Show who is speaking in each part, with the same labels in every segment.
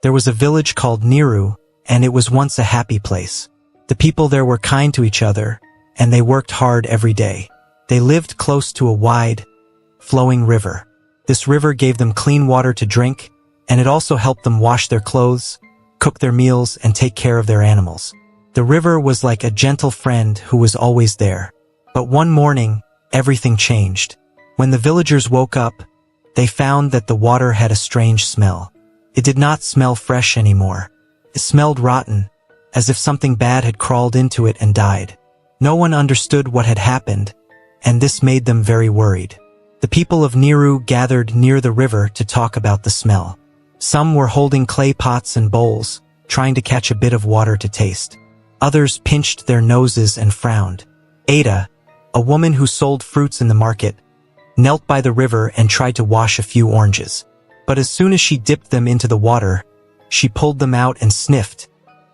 Speaker 1: There was a village called Niru, and it was once a happy place. The people there were kind to each other, and they worked hard every day. They lived close to a wide, flowing river. This river gave them clean water to drink, and it also helped them wash their clothes, cook their meals, and take care of their animals. The river was like a gentle friend who was always there. But one morning, everything changed. When the villagers woke up, they found that the water had a strange smell. It did not smell fresh anymore. It smelled rotten, as if something bad had crawled into it and died. No one understood what had happened, and this made them very worried. The people of Niru gathered near the river to talk about the smell. Some were holding clay pots and bowls, trying to catch a bit of water to taste. Others pinched their noses and frowned. Ada, a woman who sold fruits in the market, knelt by the river and tried to wash a few oranges. But as soon as she dipped them into the water, she pulled them out and sniffed,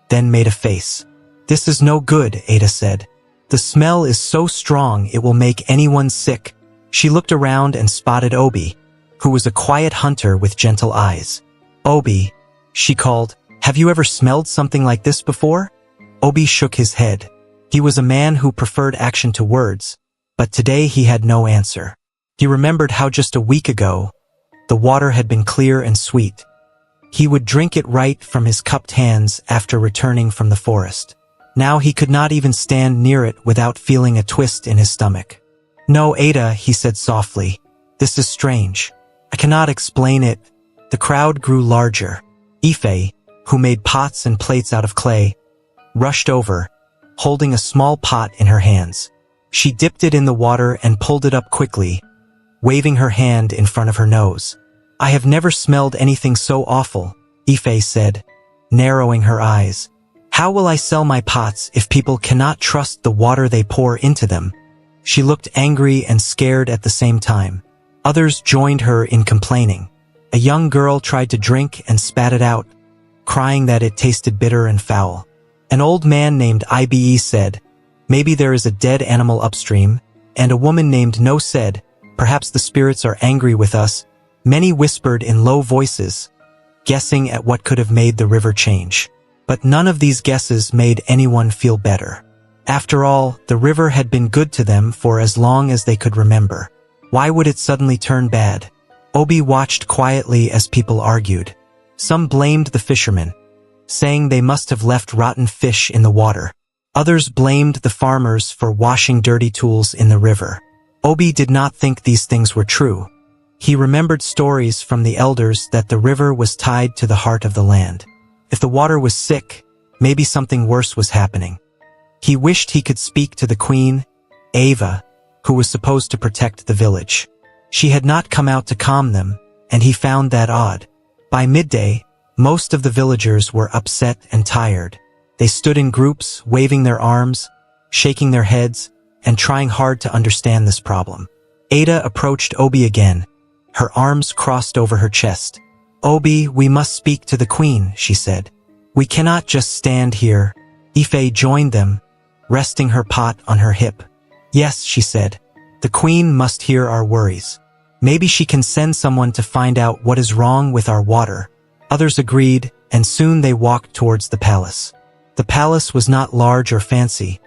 Speaker 1: then made a face. "This is no good," Ada said. "The smell is so strong it will make anyone sick." She looked around and spotted Obi, who was a quiet hunter with gentle eyes. "Obi," she called, "have you ever smelled something like this before?" Obi shook his head. He was a man who preferred action to words, but today he had no answer. He remembered how just a week ago, the water had been clear and sweet. He would drink it right from his cupped hands after returning from the forest. Now he could not even stand near it without feeling a twist in his stomach. "No, Ada," he said softly. "This is strange. I cannot explain it." The crowd grew larger. Ife, who made pots and plates out of clay, rushed over, holding a small pot in her hands. She dipped it in the water and pulled it up quickly, waving her hand in front of her nose. "I have never smelled anything so awful," Ife said, narrowing her eyes. "How will I sell my pots if people cannot trust the water they pour into them?" She looked angry and scared at the same time. Others joined her in complaining. A young girl tried to drink and spat it out, crying that it tasted bitter and foul. An old man named Ibe said, "Maybe there is a dead animal upstream," and a woman named No said, "Perhaps the spirits are angry with us." Many whispered in low voices, guessing at what could have made the river change. But none of these guesses made anyone feel better. After all, the river had been good to them for as long as they could remember. Why would it suddenly turn bad? Obi watched quietly as people argued. Some blamed the fishermen, saying they must have left rotten fish in the water. Others blamed the farmers for washing dirty tools in the river. Obi did not think these things were true. He remembered stories from the elders that the river was tied to the heart of the land. If the water was sick, maybe something worse was happening. He wished he could speak to the queen, Ava, who was supposed to protect the village. She had not come out to calm them, and he found that odd. By midday, most of the villagers were upset and tired. They stood in groups, waving their arms, shaking their heads, and trying hard to understand this problem. Ada approached Obi again, her arms crossed over her chest. "Obi, we must speak to the queen," she said. "We cannot just stand here." Ife joined them, resting her pot on her hip. "Yes," she said, "the queen must hear our worries. Maybe she can send someone to find out what is wrong with our water." Others agreed, and soon they walked towards the palace. The palace was not large or fancy,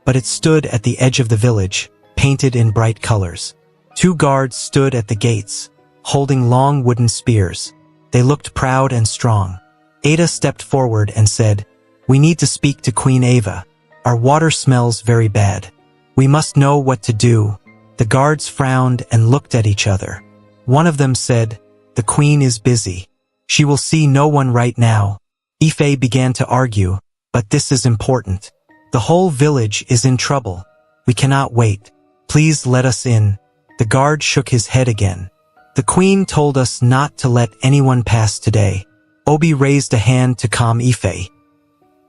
Speaker 1: but it stood at the edge of the village, painted in bright colors. 2 guards stood at the gates, holding long wooden spears. They looked proud and strong. Ada stepped forward and said, "We need to speak to Queen Ava. Our water smells very bad. We must know what to do." The guards frowned and looked at each other. One of them said, "The queen is busy. She will see no one right now." Ife began to argue, "But this is important. The whole village is in trouble. We cannot wait. Please let us in." The guard shook his head again. "The queen told us not to let anyone pass today." Obi raised a hand to calm Ife.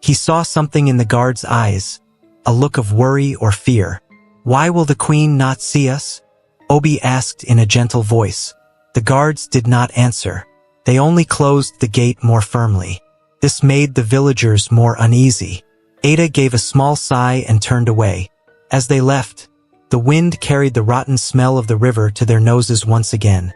Speaker 1: He saw something in the guard's eyes, a look of worry or fear. "Why will the queen not see us?" Obi asked in a gentle voice. The guards did not answer. They only closed the gate more firmly. This made the villagers more uneasy. Ada gave a small sigh and turned away. As they left, the wind carried the rotten smell of the river to their noses once again,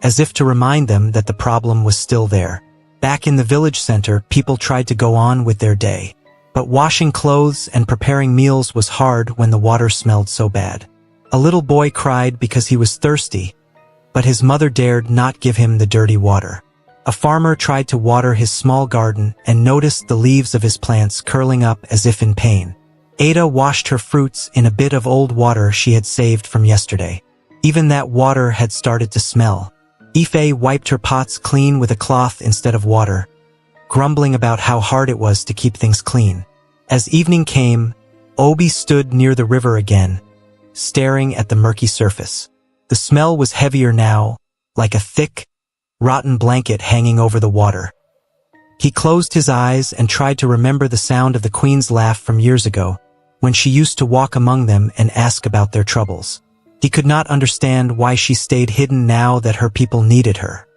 Speaker 1: as if to remind them that the problem was still there. Back in the village center, people tried to go on with their day. But washing clothes and preparing meals was hard when the water smelled so bad. A little boy cried because he was thirsty, but his mother dared not give him the dirty water. A farmer tried to water his small garden and noticed the leaves of his plants curling up as if in pain. Ada washed her fruits in a bit of old water she had saved from yesterday. Even that water had started to smell. Ife wiped her pots clean with a cloth instead of water, grumbling about how hard it was to keep things clean. As evening came, Obi stood near the river again, staring at the murky surface. The smell was heavier now, like a thick, rotten blanket hanging over the water. He closed his eyes and tried to remember the sound of the Queen's laugh from years ago, when she used to walk among them and ask about their troubles. He could not understand why she stayed hidden now that her people needed her.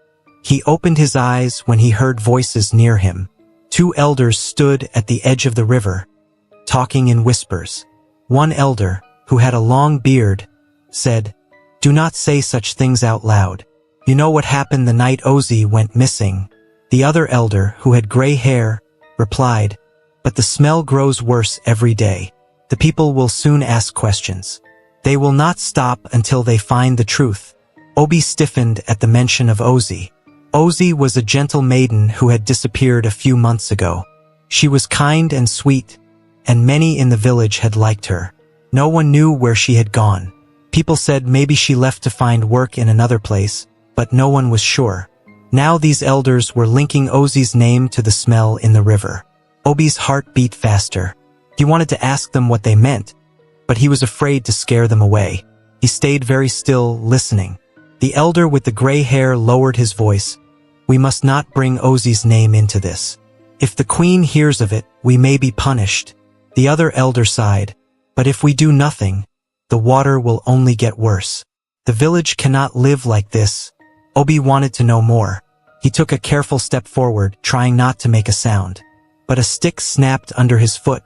Speaker 1: He opened his eyes when he heard voices near him. 2 elders stood at the edge of the river, talking in whispers. One elder, who had a long beard, said, "Do not say such things out loud. You know what happened the night Ozzy went missing." The other elder, who had gray hair, replied, "But the smell grows worse every day. The people will soon ask questions. They will not stop until they find the truth." Obi stiffened at the mention of Ozzy. Ozzy was a gentle maiden who had disappeared a few months ago. She was kind and sweet, and many in the village had liked her. No one knew where she had gone. People said maybe she left to find work in another place, but no one was sure. Now these elders were linking Ozzy's name to the smell in the river. Obi's heart beat faster. He wanted to ask them what they meant, but he was afraid to scare them away. He stayed very still, listening. The elder with the gray hair lowered his voice. "We must not bring Ozzy's name into this. If the Queen hears of it, we may be punished." The other elder sighed. "But if we do nothing, the water will only get worse. The village cannot live like this." Obi wanted to know more. He took a careful step forward, trying not to make a sound. But a stick snapped under his foot,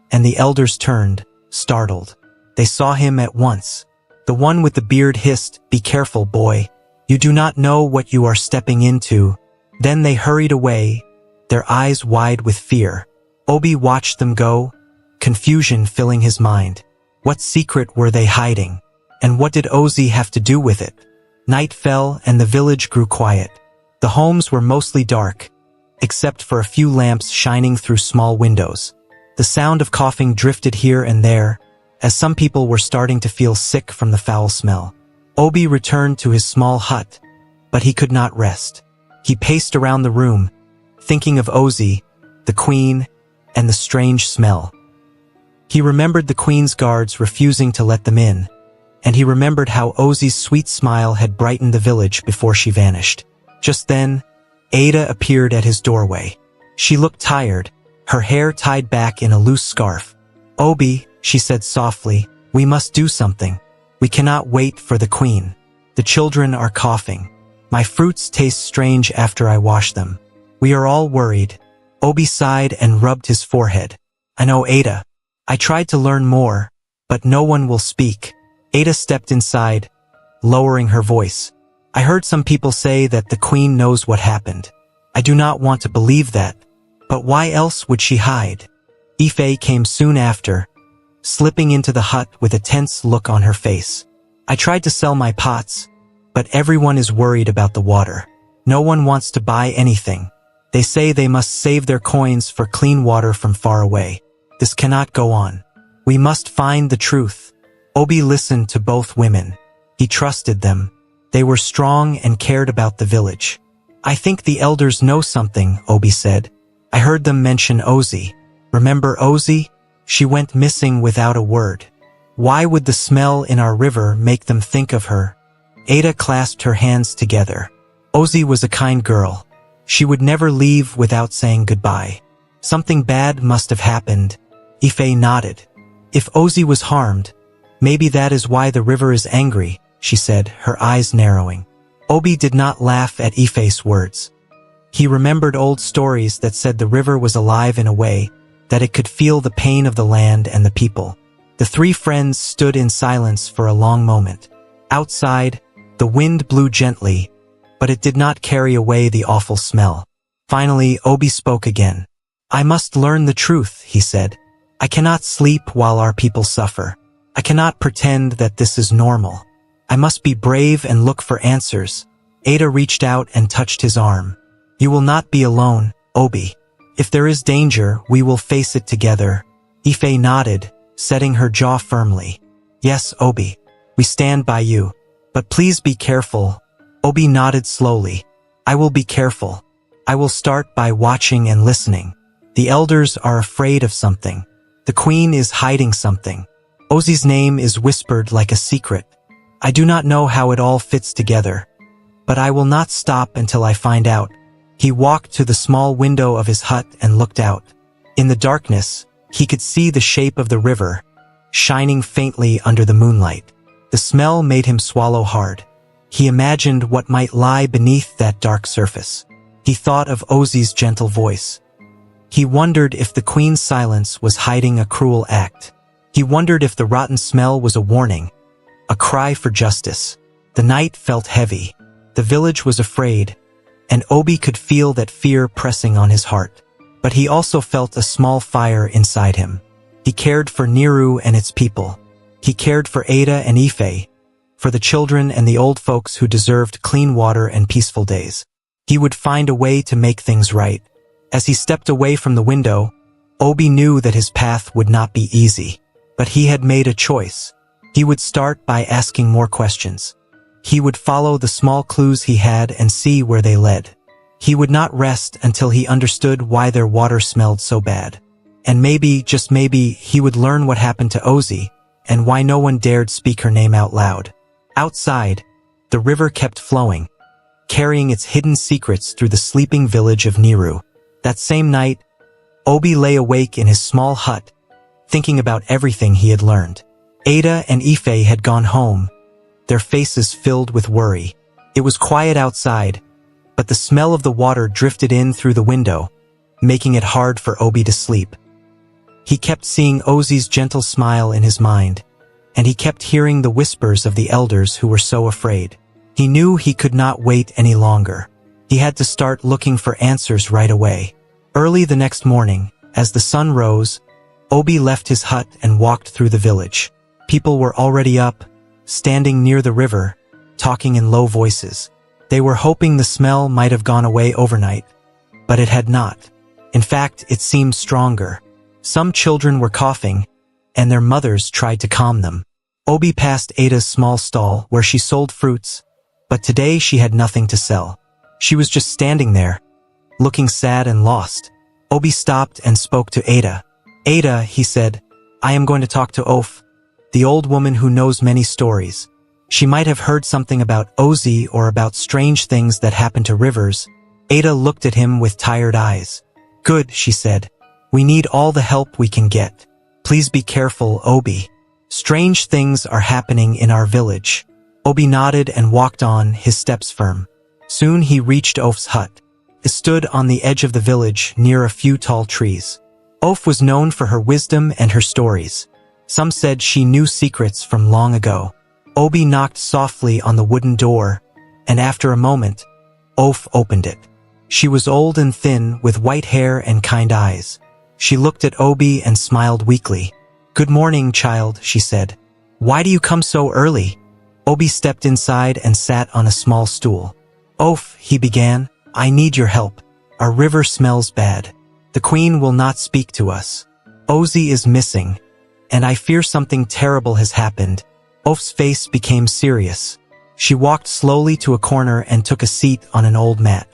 Speaker 1: and the elders turned, startled. They saw him at once. The one with the beard hissed, "Be careful, boy. You do not know what you are stepping into." Then they hurried away, their eyes wide with fear. Obi watched them go, confusion filling his mind. What secret were they hiding? And what did Ozzy have to do with it? Night fell and the village grew quiet. The homes were mostly dark, except for a few lamps shining through small windows. The sound of coughing drifted here and there, as some people were starting to feel sick from the foul smell. Obi returned to his small hut, but he could not rest. He paced around the room, thinking of Ozzy, the Queen, and the strange smell. He remembered the Queen's guards refusing to let them in, and he remembered how Ozzy's sweet smile had brightened the village before she vanished. Just then, Ada appeared at his doorway. She looked tired, her hair tied back in a loose scarf. "Obi," she said softly, "we must do something. We cannot wait for the Queen. The children are coughing. My fruits taste strange after I wash them. We are all worried." Obi sighed and rubbed his forehead. "I know, Ada. I tried to learn more, but no one will speak." Ada stepped inside, lowering her voice. "I heard some people say that the Queen knows what happened. I do not want to believe that, but why else would she hide?" Ife came soon after, slipping into the hut with a tense look on her face. "I tried to sell my pots, but everyone is worried about the water. No one wants to buy anything. They say they must save their coins for clean water from far away. This cannot go on. We must find the truth." Obi listened to both women. He trusted them. They were strong and cared about the village. "I think the elders know something," Obi said. "I heard them mention Ozzy. Remember Ozzy? She went missing without a word. Why would the smell in our river make them think of her?" Ada clasped her hands together. Ozzy was a kind girl. She would never leave without saying goodbye. Something bad must have happened. Ife nodded. "If Ozzy was harmed, maybe that is why the river is angry," she said, her eyes narrowing. Obi did not laugh at Ife's words. He remembered old stories that said the river was alive in a way that it could feel the pain of the land and the people. The three friends stood in silence for a long moment. Outside, the wind blew gently, but it did not carry away the awful smell. Finally, Obi spoke again. I must learn the truth, he said. I cannot sleep while our people suffer. I cannot pretend that this is normal. I must be brave and look for answers. Ada reached out and touched his arm. You will not be alone, Obi. If there is danger, we will face it together. Ife nodded, setting her jaw firmly. Yes, Obi. We stand by you. But please be careful. Obi nodded slowly. I will be careful. I will start by watching and listening. The elders are afraid of something. The queen is hiding something. Ozzy's name is whispered like a secret. I do not know how it all fits together. But I will not stop until I find out. He walked to the small window of his hut and looked out. In the darkness, he could see the shape of the river, shining faintly under the moonlight. The smell made him swallow hard. He imagined what might lie beneath that dark surface. He thought of Ozzy's gentle voice. He wondered if the queen's silence was hiding a cruel act. He wondered if the rotten smell was a warning, a cry for justice. The night felt heavy. The village was afraid, and Obi could feel that fear pressing on his heart. But he also felt a small fire inside him. He cared for Niru and its people. He cared for Ada and Ife, for the children and the old folks who deserved clean water and peaceful days. He would find a way to make things right. As he stepped away from the window, Obi knew that his path would not be easy. But he had made a choice. He would start by asking more questions. He would follow the small clues he had and see where they led. He would not rest until he understood why their water smelled so bad. And maybe, just maybe, he would learn what happened to Ozzy, and why no one dared speak her name out loud. Outside, the river kept flowing, carrying its hidden secrets through the sleeping village of Niru. That same night, Obi lay awake in his small hut, thinking about everything he had learned. Ada and Ife had gone home, their faces filled with worry. It was quiet outside, but the smell of the water drifted in through the window, making it hard for Obi to sleep. He kept seeing Ozzy's gentle smile in his mind, and he kept hearing the whispers of the elders who were so afraid. He knew he could not wait any longer. He had to start looking for answers right away. Early the next morning, as the sun rose, Obi left his hut and walked through the village. People were already up, standing near the river, talking in low voices. They were hoping the smell might have gone away overnight, but it had not. In fact, it seemed stronger. Some children were coughing, and their mothers tried to calm them. Obi passed Ada's small stall where she sold fruits, but today she had nothing to sell. She was just standing there, looking sad and lost. Obi stopped and spoke to Ada. Ada, he said, I am going to talk to Oph, the old woman who knows many stories. She might have heard something about Ozzy or about strange things that happen to rivers. Ada looked at him with tired eyes. Good, she said. We need all the help we can get. Please be careful, Obi. Strange things are happening in our village. Obi nodded and walked on, his steps firm. Soon he reached Oph's hut. It stood on the edge of the village near a few tall trees. Oph was known for her wisdom and her stories. Some said she knew secrets from long ago. Obi knocked softly on the wooden door, and after a moment, Oph opened it. She was old and thin, with white hair and kind eyes. She looked at Obi and smiled weakly. Good morning, child, she said. Why do you come so early? Obi stepped inside and sat on a small stool. Oph, he began, I need your help. Our river smells bad. The queen will not speak to us. Ozzy is missing, and I fear something terrible has happened. Oph's face became serious. She walked slowly to a corner and took a seat on an old mat.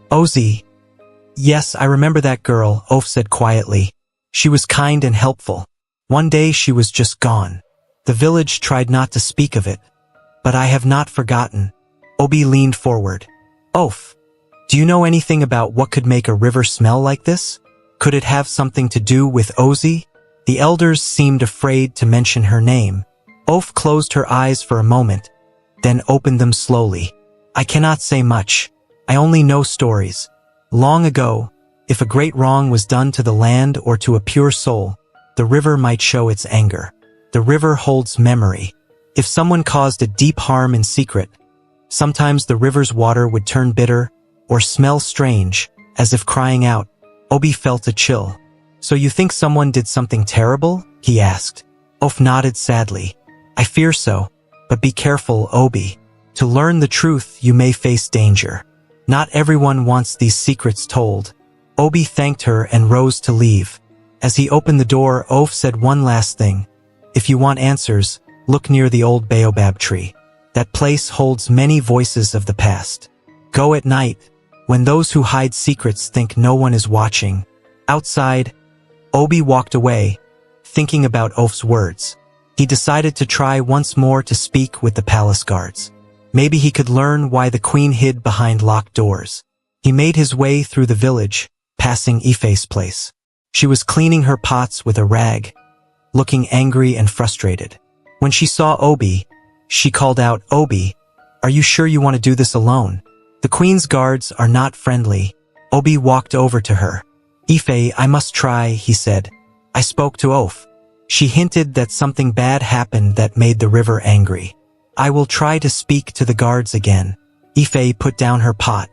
Speaker 1: Ozzy. Yes, I remember that girl, Oph said quietly. She was kind and helpful. One day she was just gone. The village tried not to speak of it, but I have not forgotten. Obi leaned forward. Oph, do you know anything about what could make a river smell like this? Could it have something to do with Ozzy? The elders seemed afraid to mention her name. Oph closed her eyes for a moment, then opened them slowly. I cannot say much. I only know stories. Long ago, if a great wrong was done to the land or to a pure soul, the river might show its anger. The river holds memory. If someone caused a deep harm in secret, sometimes the river's water would turn bitter or smell strange, as if crying out. Obi felt a chill. "So you think someone did something terrible?" he asked. Oph nodded sadly. "I fear so. But be careful, Obi. To learn the truth, you may face danger. Not everyone wants these secrets told." Obi thanked her and rose to leave. As he opened the door, Oph said one last thing. "If you want answers, look near the old baobab tree. That place holds many voices of the past. Go at night, when those who hide secrets think no one is watching." Outside, Obi walked away, thinking about Oph's words. He decided to try once more to speak with the palace guards. Maybe he could learn why the queen hid behind locked doors. He made his way through the village, passing Ife's place. She was cleaning her pots with a rag, looking angry and frustrated. When she saw Obi, she called out, "Obi, are you sure you want to do this alone? The queen's guards are not friendly." Obi walked over to her. "Ife, I must try," he said. "I spoke to Oph. She hinted that something bad happened that made the river angry. I will try to speak to the guards again." Ife put down her pot.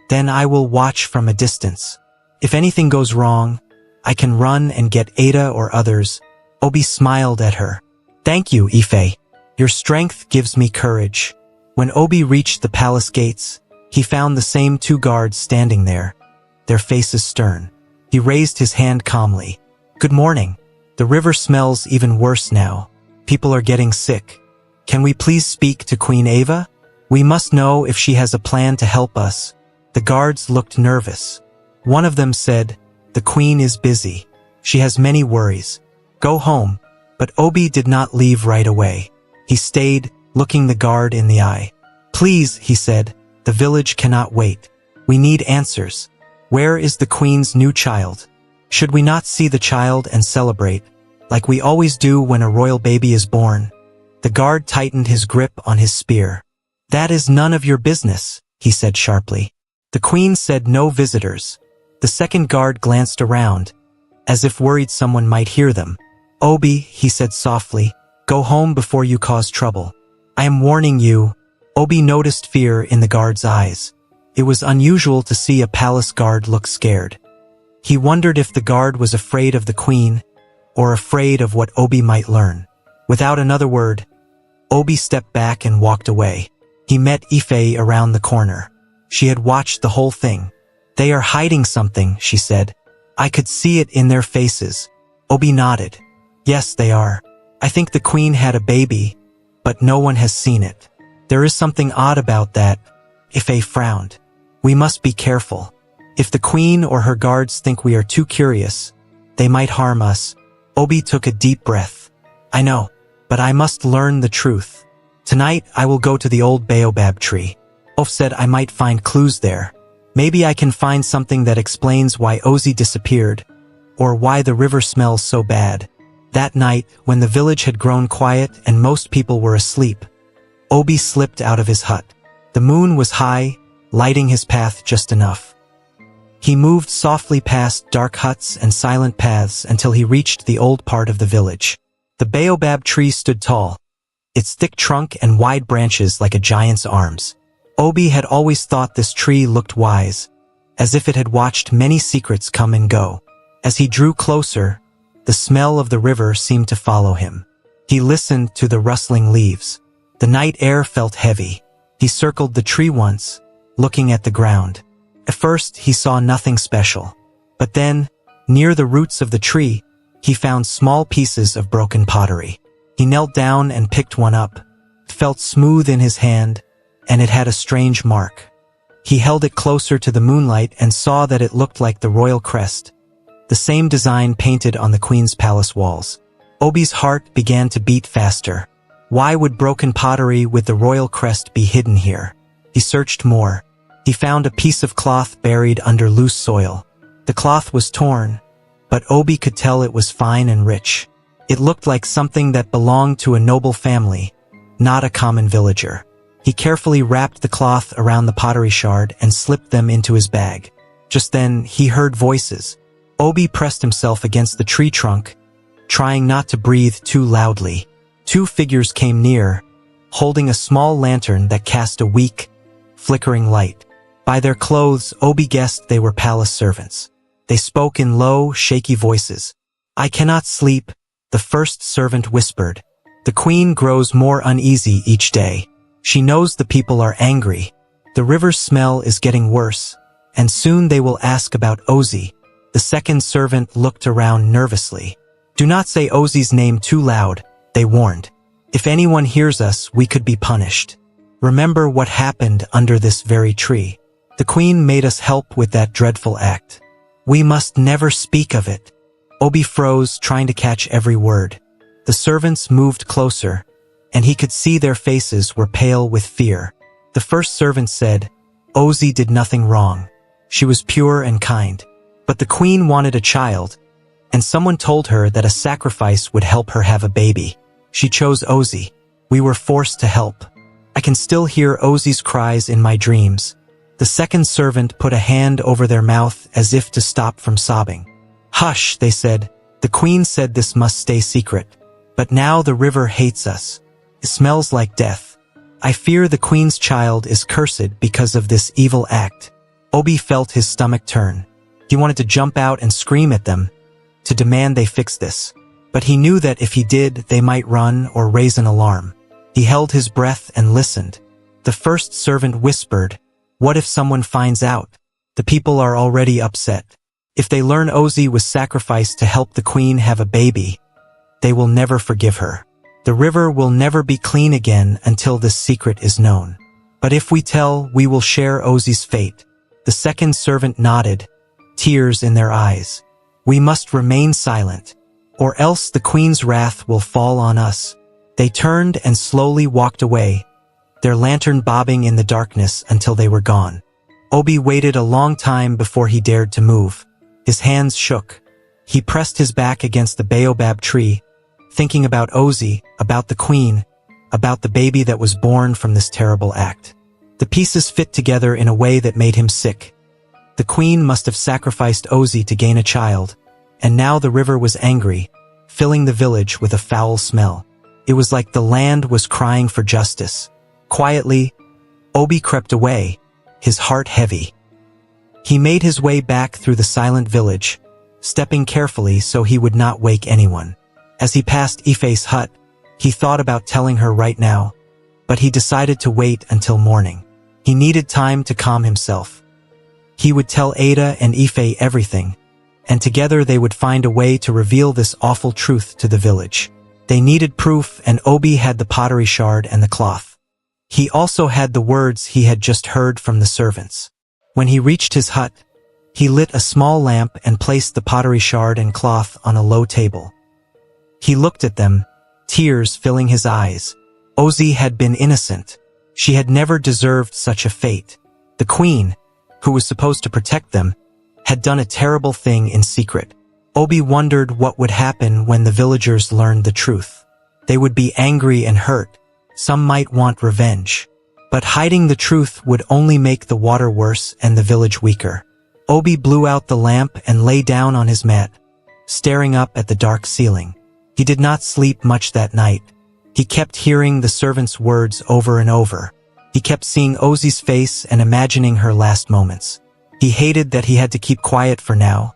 Speaker 1: "Then I will watch from a distance. If anything goes wrong, I can run and get Ada or others." Obi smiled at her. "Thank you, Ife. Your strength gives me courage." When Obi reached the palace gates, he found the same two guards standing there, their faces stern. He raised his hand calmly. "Good morning. The river smells even worse now. People are getting sick. Can we please speak to Queen Ava? We must know if she has a plan to help us." The guards looked nervous. One of them said, "The queen is busy. She has many worries. Go home." But Obi did not leave right away. He stayed, looking the guard in the eye. "Please," he said, "the village cannot wait. We need answers. Where is the queen's new child? Should we not see the child and celebrate, like we always do when a royal baby is born?" The guard tightened his grip on his spear. "That is none of your business," he said sharply. The queen said no visitors. The second guard glanced around, as if worried someone might hear them. "Obi," he said softly, "go home before you cause trouble. I am warning you." Obi noticed fear in the guard's eyes. It was unusual to see a palace guard look scared. He wondered if the guard was afraid of the queen, or afraid of what Obi might learn. Without another word, Obi stepped back and walked away. He met Ife around the corner. She had watched the whole thing. "They are hiding something," she said. "I could see it in their faces." Obi nodded. "Yes, they are. I think the queen had a baby, but no one has seen it. There is something odd about that." Ife frowned. "We must be careful. If the queen or her guards think we are too curious, they might harm us." Obi took a deep breath. "I know, but I must learn the truth. Tonight I will go to the old baobab tree." Oph said I might find clues there. Maybe I can find something that explains why Ozzy disappeared, or why the river smells so bad. That night, when the village had grown quiet and most people were asleep, Obi slipped out of his hut. The moon was high, lighting his path just enough. He moved softly past dark huts and silent paths until he reached the old part of the village. The baobab tree stood tall, its thick trunk and wide branches like a giant's arms. Obi had always thought this tree looked wise, as if it had watched many secrets come and go. As he drew closer, the smell of the river seemed to follow him. He listened to the rustling leaves. The night air felt heavy. He circled the tree once, looking at the ground. At first, he saw nothing special. But then, near the roots of the tree, he found small pieces of broken pottery. He knelt down and picked one up. It felt smooth in his hand, and it had a strange mark. He held it closer to the moonlight and saw that it looked like the royal crest, the same design painted on the queen's palace walls. Obi's heart began to beat faster. Why would broken pottery with the royal crest be hidden here? He searched more. He found a piece of cloth buried under loose soil. The cloth was torn, but Obi could tell it was fine and rich. It looked like something that belonged to a noble family, not a common villager. He carefully wrapped the cloth around the pottery shard and slipped them into his bag. Just then, he heard voices. Obi pressed himself against the tree trunk, trying not to breathe too loudly. Two figures came near, holding a small lantern that cast a weak, flickering light. By their clothes, Obi guessed they were palace servants. They spoke in low, shaky voices. "I cannot sleep," the first servant whispered. "The queen grows more uneasy each day. She knows the people are angry. The river's smell is getting worse, and soon they will ask about Ozzy." The second servant looked around nervously. "Do not say Ozzy's name too loud," they warned. "If anyone hears us, we could be punished. Remember what happened under this very tree. The queen made us help with that dreadful act. We must never speak of it." Obi froze, trying to catch every word. The servants moved closer, and he could see their faces were pale with fear. The first servant said, "Ozzy did nothing wrong. She was pure and kind. But the queen wanted a child, and someone told her that a sacrifice would help her have a baby. She chose Ozzy. We were forced to help. I can still hear Ozzy's cries in my dreams." The second servant put a hand over their mouth as if to stop from sobbing. "Hush," they said. "The queen said this must stay secret. But now the river hates us. It smells like death. I fear the queen's child is cursed because of this evil act." Obi felt his stomach turn. He wanted to jump out and scream at them, to demand they fix this. But he knew that if he did, they might run or raise an alarm. He held his breath and listened. The first servant whispered, "What if someone finds out? The people are already upset. If they learn Ozzy was sacrificed to help the queen have a baby, they will never forgive her. The river will never be clean again until this secret is known. But if we tell, we will share Ozzy's fate." The second servant nodded, tears in their eyes. "We must remain silent, or else the queen's wrath will fall on us." They turned and slowly walked away, their lantern bobbing in the darkness until they were gone. Obi waited a long time before he dared to move. His hands shook. He pressed his back against the baobab tree, thinking about Ozzy, about the queen, about the baby that was born from this terrible act. The pieces fit together in a way that made him sick. The queen must have sacrificed Ozzy to gain a child, and now the river was angry, filling the village with a foul smell. It was like the land was crying for justice. Quietly, Obi crept away, his heart heavy. He made his way back through the silent village, stepping carefully so he would not wake anyone. As he passed Ife's hut, he thought about telling her right now, but he decided to wait until morning. He needed time to calm himself. He would tell Ada and Ife everything, and together they would find a way to reveal this awful truth to the village. They needed proof, and Obi had the pottery shard and the cloth. He also had the words he had just heard from the servants. When he reached his hut, he lit a small lamp and placed the pottery shard and cloth on a low table. He looked at them, tears filling his eyes. Ozzy had been innocent. She had never deserved such a fate. The queen, who was supposed to protect them, had done a terrible thing in secret. Obi wondered what would happen when the villagers learned the truth. They would be angry and hurt. Some might want revenge. But hiding the truth would only make the water worse and the village weaker. Obi blew out the lamp and lay down on his mat, staring up at the dark ceiling. He did not sleep much that night. He kept hearing the servants' words over and over. He kept seeing Ozzy's face and imagining her last moments. He hated that he had to keep quiet for now,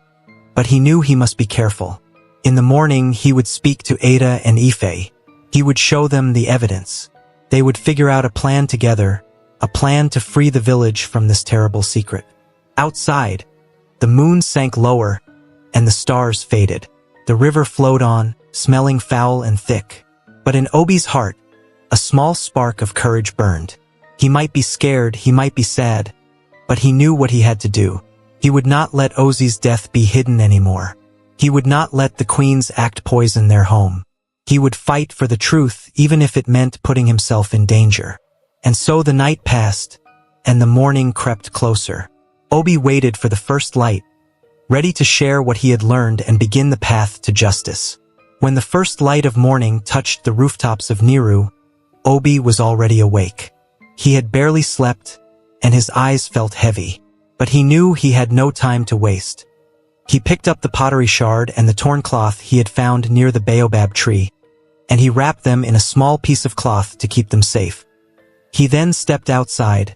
Speaker 1: but he knew he must be careful. In the morning, he would speak to Ada and Ife. He would show them the evidence. They would figure out a plan together, a plan to free the village from this terrible secret. Outside, the moon sank lower, and the stars faded. The river flowed on, smelling foul and thick. But in Obi's heart, a small spark of courage burned. He might be scared, he might be sad, but he knew what he had to do. He would not let Ozzy's death be hidden anymore. He would not let the queen's act poison their home. He would fight for the truth, even if it meant putting himself in danger. And so the night passed, and the morning crept closer. Obi waited for the first light, ready to share what he had learned and begin the path to justice. When the first light of morning touched the rooftops of Niru, Obi was already awake. He had barely slept, and his eyes felt heavy. But he knew he had no time to waste. He picked up the pottery shard and the torn cloth he had found near the baobab tree, and he wrapped them in a small piece of cloth to keep them safe. He then stepped outside,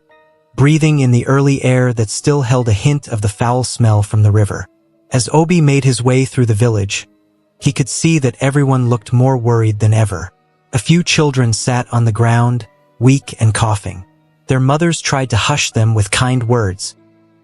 Speaker 1: breathing in the early air that still held a hint of the foul smell from the river. As Obi made his way through the village, he could see that everyone looked more worried than ever. A few children sat on the ground, weak and coughing. Their mothers tried to hush them with kind words,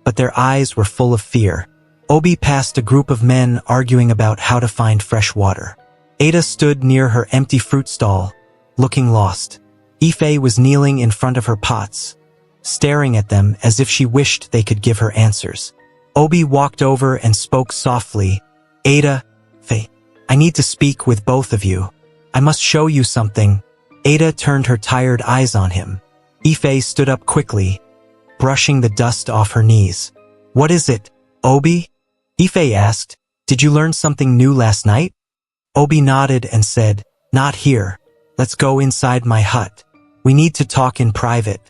Speaker 1: but their eyes were full of fear. Obi passed a group of men arguing about how to find fresh water. Ada stood near her empty fruit stall, looking lost. Ife was kneeling in front of her pots, staring at them as if she wished they could give her answers. Obi walked over and spoke softly. Ada, Faye, I need to speak with both of you. I must show you something. Ada turned her tired eyes on him. Ife stood up quickly, brushing the dust off her knees. What is it, Obi? Ife asked. Did you learn something new last night? Obi nodded and said, Not here. Let's go inside my hut. We need to talk in private.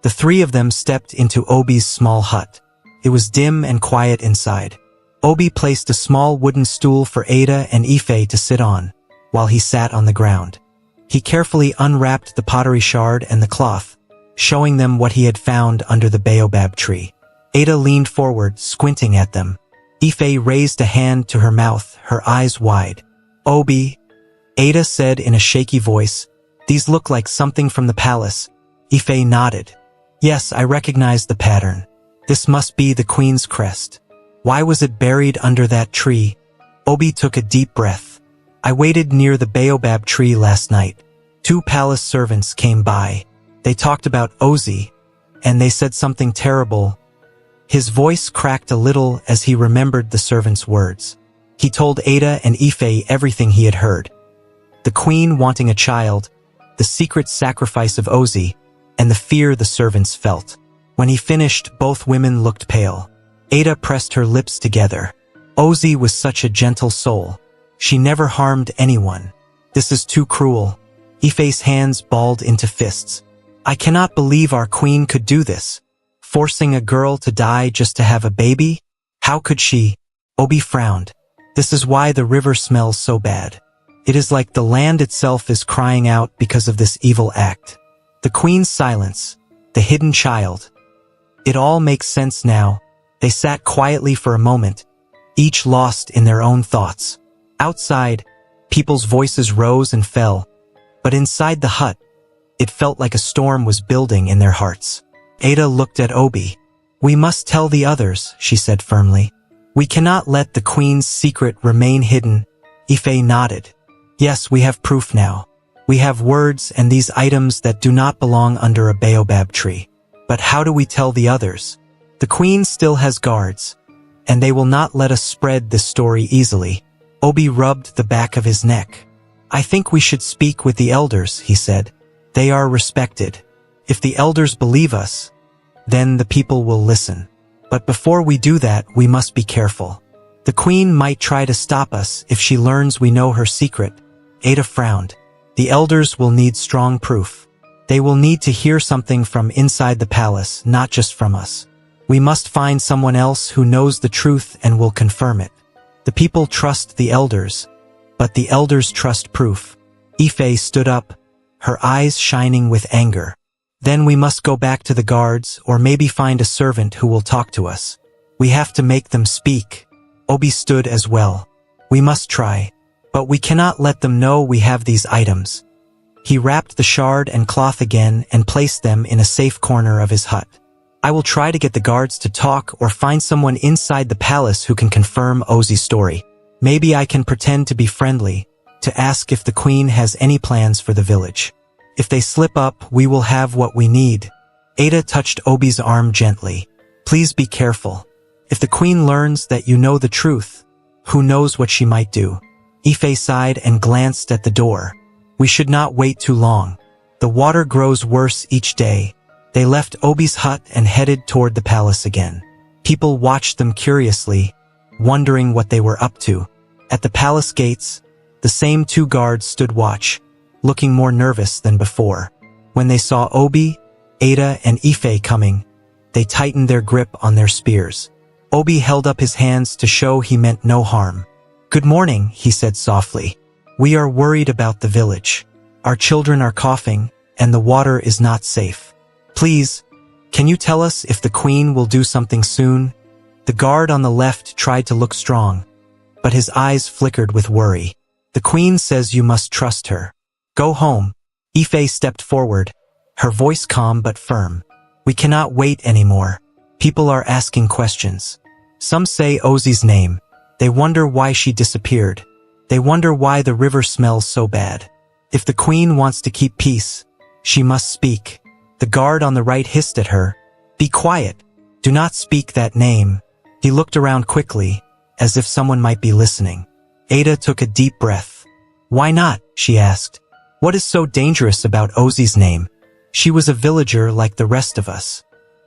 Speaker 1: The three of them stepped into Obi's small hut. It was dim and quiet inside. Obi placed a small wooden stool for Ada and Ife to sit on, while he sat on the ground. He carefully unwrapped the pottery shard and the cloth, showing them what he had found under the baobab tree. Ada leaned forward, squinting at them. Ife raised a hand to her mouth, her eyes wide. Obi, Ada said in a shaky voice, these look like something from the palace. Ife nodded. Yes, I recognize the pattern. This must be the queen's crest. Why was it buried under that tree? Obi took a deep breath. I waited near the baobab tree last night. 2 palace servants came by. They talked about Ozzy, and they said something terrible. His voice cracked a little as he remembered the servants' words. He told Ada and Ife everything he had heard. The queen wanting a child, the secret sacrifice of Ozzy, and the fear the servants felt. When he finished, both women looked pale. Ada pressed her lips together. Ozzy was such a gentle soul. She never harmed anyone. This is too cruel. Ife's hands balled into fists. I cannot believe our queen could do this. Forcing a girl to die just to have a baby? How could she? Obi frowned. This is why the river smells so bad. It is like the land itself is crying out because of this evil act. The queen's silence, the hidden child. It all makes sense now. They sat quietly for a moment, each lost in their own thoughts. Outside, people's voices rose and fell, but inside the hut, it felt like a storm was building in their hearts. Ada looked at Obi. We must tell the others, she said firmly. We cannot let the queen's secret remain hidden. Ife nodded. Yes, we have proof now. We have words and these items that do not belong under a baobab tree. But how do we tell the others? The queen still has guards, and they will not let us spread this story easily. Obi rubbed the back of his neck. I think we should speak with the elders, he said. They are respected. If the elders believe us, then the people will listen. But before we do that, we must be careful. The queen might try to stop us if she learns we know her secret. Ada frowned. The elders will need strong proof. They will need to hear something from inside the palace, not just from us. We must find someone else who knows the truth and will confirm it. The people trust the elders, but the elders trust proof. Ife stood up, her eyes shining with anger. Then we must go back to the guards or maybe find a servant who will talk to us. We have to make them speak. Obi stood as well. We must try, but we cannot let them know we have these items. He wrapped the shard and cloth again and placed them in a safe corner of his hut. I will try to get the guards to talk or find someone inside the palace who can confirm Ozzy's story. Maybe I can pretend to be friendly, to ask if the queen has any plans for the village. If they slip up, we will have what we need. Ada touched Obi's arm gently. Please be careful. If the queen learns that you know the truth, who knows what she might do? Ife sighed and glanced at the door. We should not wait too long. The water grows worse each day. They left Obi's hut and headed toward the palace again. People watched them curiously, wondering what they were up to. At the palace gates, the same 2 guards stood watch, looking more nervous than before. When they saw Obi, Ada, and Ife coming, they tightened their grip on their spears. Obi held up his hands to show he meant no harm. Good morning, he said softly. We are worried about the village. Our children are coughing, and the water is not safe. Please, Can you tell us if the queen will do something soon? The guard on the left tried to look strong, but his eyes flickered with worry. The queen says you must trust her. Go home. Ife stepped forward, her voice calm but firm. We cannot wait anymore. People are asking questions. Some say Ozzy's name. They wonder why she disappeared. They wonder why the river smells so bad. If the queen wants to keep peace, she must speak. The guard on the right hissed at her. Be quiet. Do not speak that name. He looked around quickly, as if someone might be listening. Ada took a deep breath. Why not? She asked. What is so dangerous about Ozzy's name? She was a villager like the rest of us.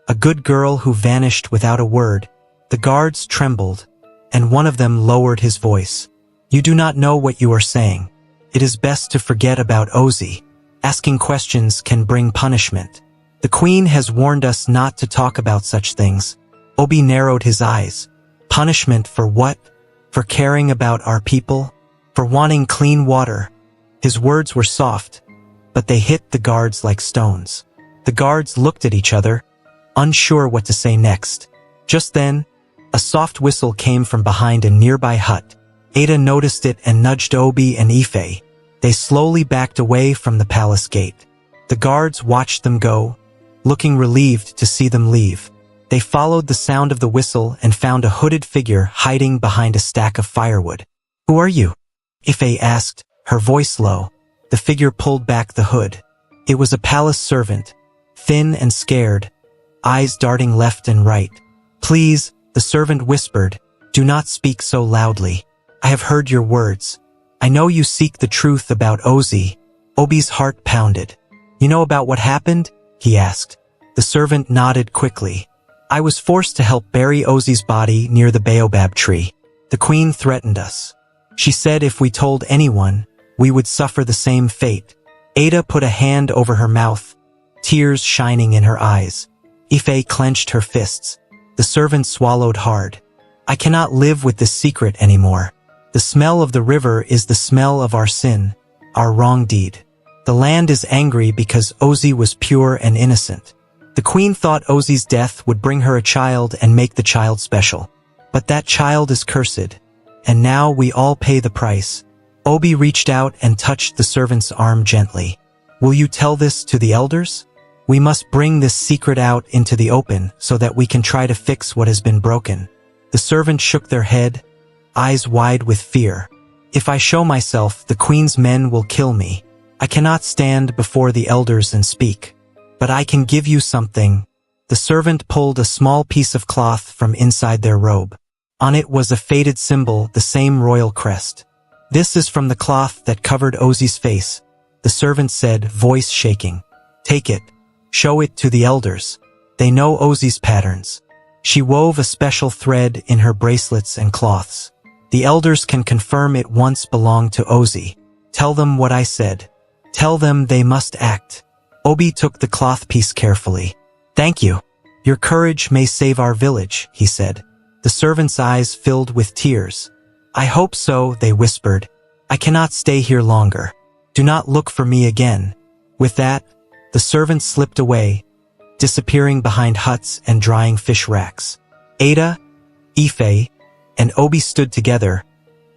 Speaker 1: A good girl who vanished without a word. The guards trembled, and one of them lowered his voice. You do not know what you are saying. It is best to forget about Ozzy. Asking questions can bring punishment. The queen has warned us not to talk about such things. Obi narrowed his eyes. Punishment for what? For caring about our people? For wanting clean water? His words were soft, but they hit the guards like stones. The guards looked at each other, unsure what to say next. Just then, a soft whistle came from behind a nearby hut. Ada noticed it and nudged Obi and Ife. They slowly backed away from the palace gate. The guards watched them go, looking relieved to see them leave. They followed the sound of the whistle and found a hooded figure hiding behind a stack of firewood. Who are you? Ife asked, her voice low. The figure pulled back the hood. It was a palace servant, thin and scared, eyes darting left and right. Please, the servant whispered, do not speak so loudly. I have heard your words. I know you seek the truth about Ozzy. Obi's heart pounded. You know about what happened? He asked. The servant nodded quickly. I was forced to help bury Ozzy's body near the baobab tree. The queen threatened us. She said if we told anyone, we would suffer the same fate. Ada put a hand over her mouth, tears shining in her eyes. Ife clenched her fists. The servant swallowed hard. I cannot live with this secret anymore. The smell of the river is the smell of our sin, our wrong deed. The land is angry because Ozzy was pure and innocent. The queen thought Ozzy's death would bring her a child and make the child special. But that child is cursed, and now we all pay the price. Obi reached out and touched the servant's arm gently. Will you tell this to the elders? We must bring this secret out into the open so that we can try to fix what has been broken. The servant shook their head, eyes wide with fear. If I show myself, the queen's men will kill me. I cannot stand before the elders and speak. But I can give you something. The servant pulled a small piece of cloth from inside their robe. On it was a faded symbol, the same royal crest. This is from the cloth that covered Ozzy's face, the servant said, voice shaking. Take it. Show it to the elders. They know Ozzy's patterns. She wove a special thread in her bracelets and cloths. The elders can confirm it once belonged to Ozzy. Tell them what I said. Tell them they must act. Obi took the cloth piece carefully. Thank you. Your courage may save our village, he said. The servant's eyes filled with tears. I hope so, they whispered. I cannot stay here longer. Do not look for me again. With that, the servant slipped away, disappearing behind huts and drying fish racks. Ada, Ife, and Obi stood together,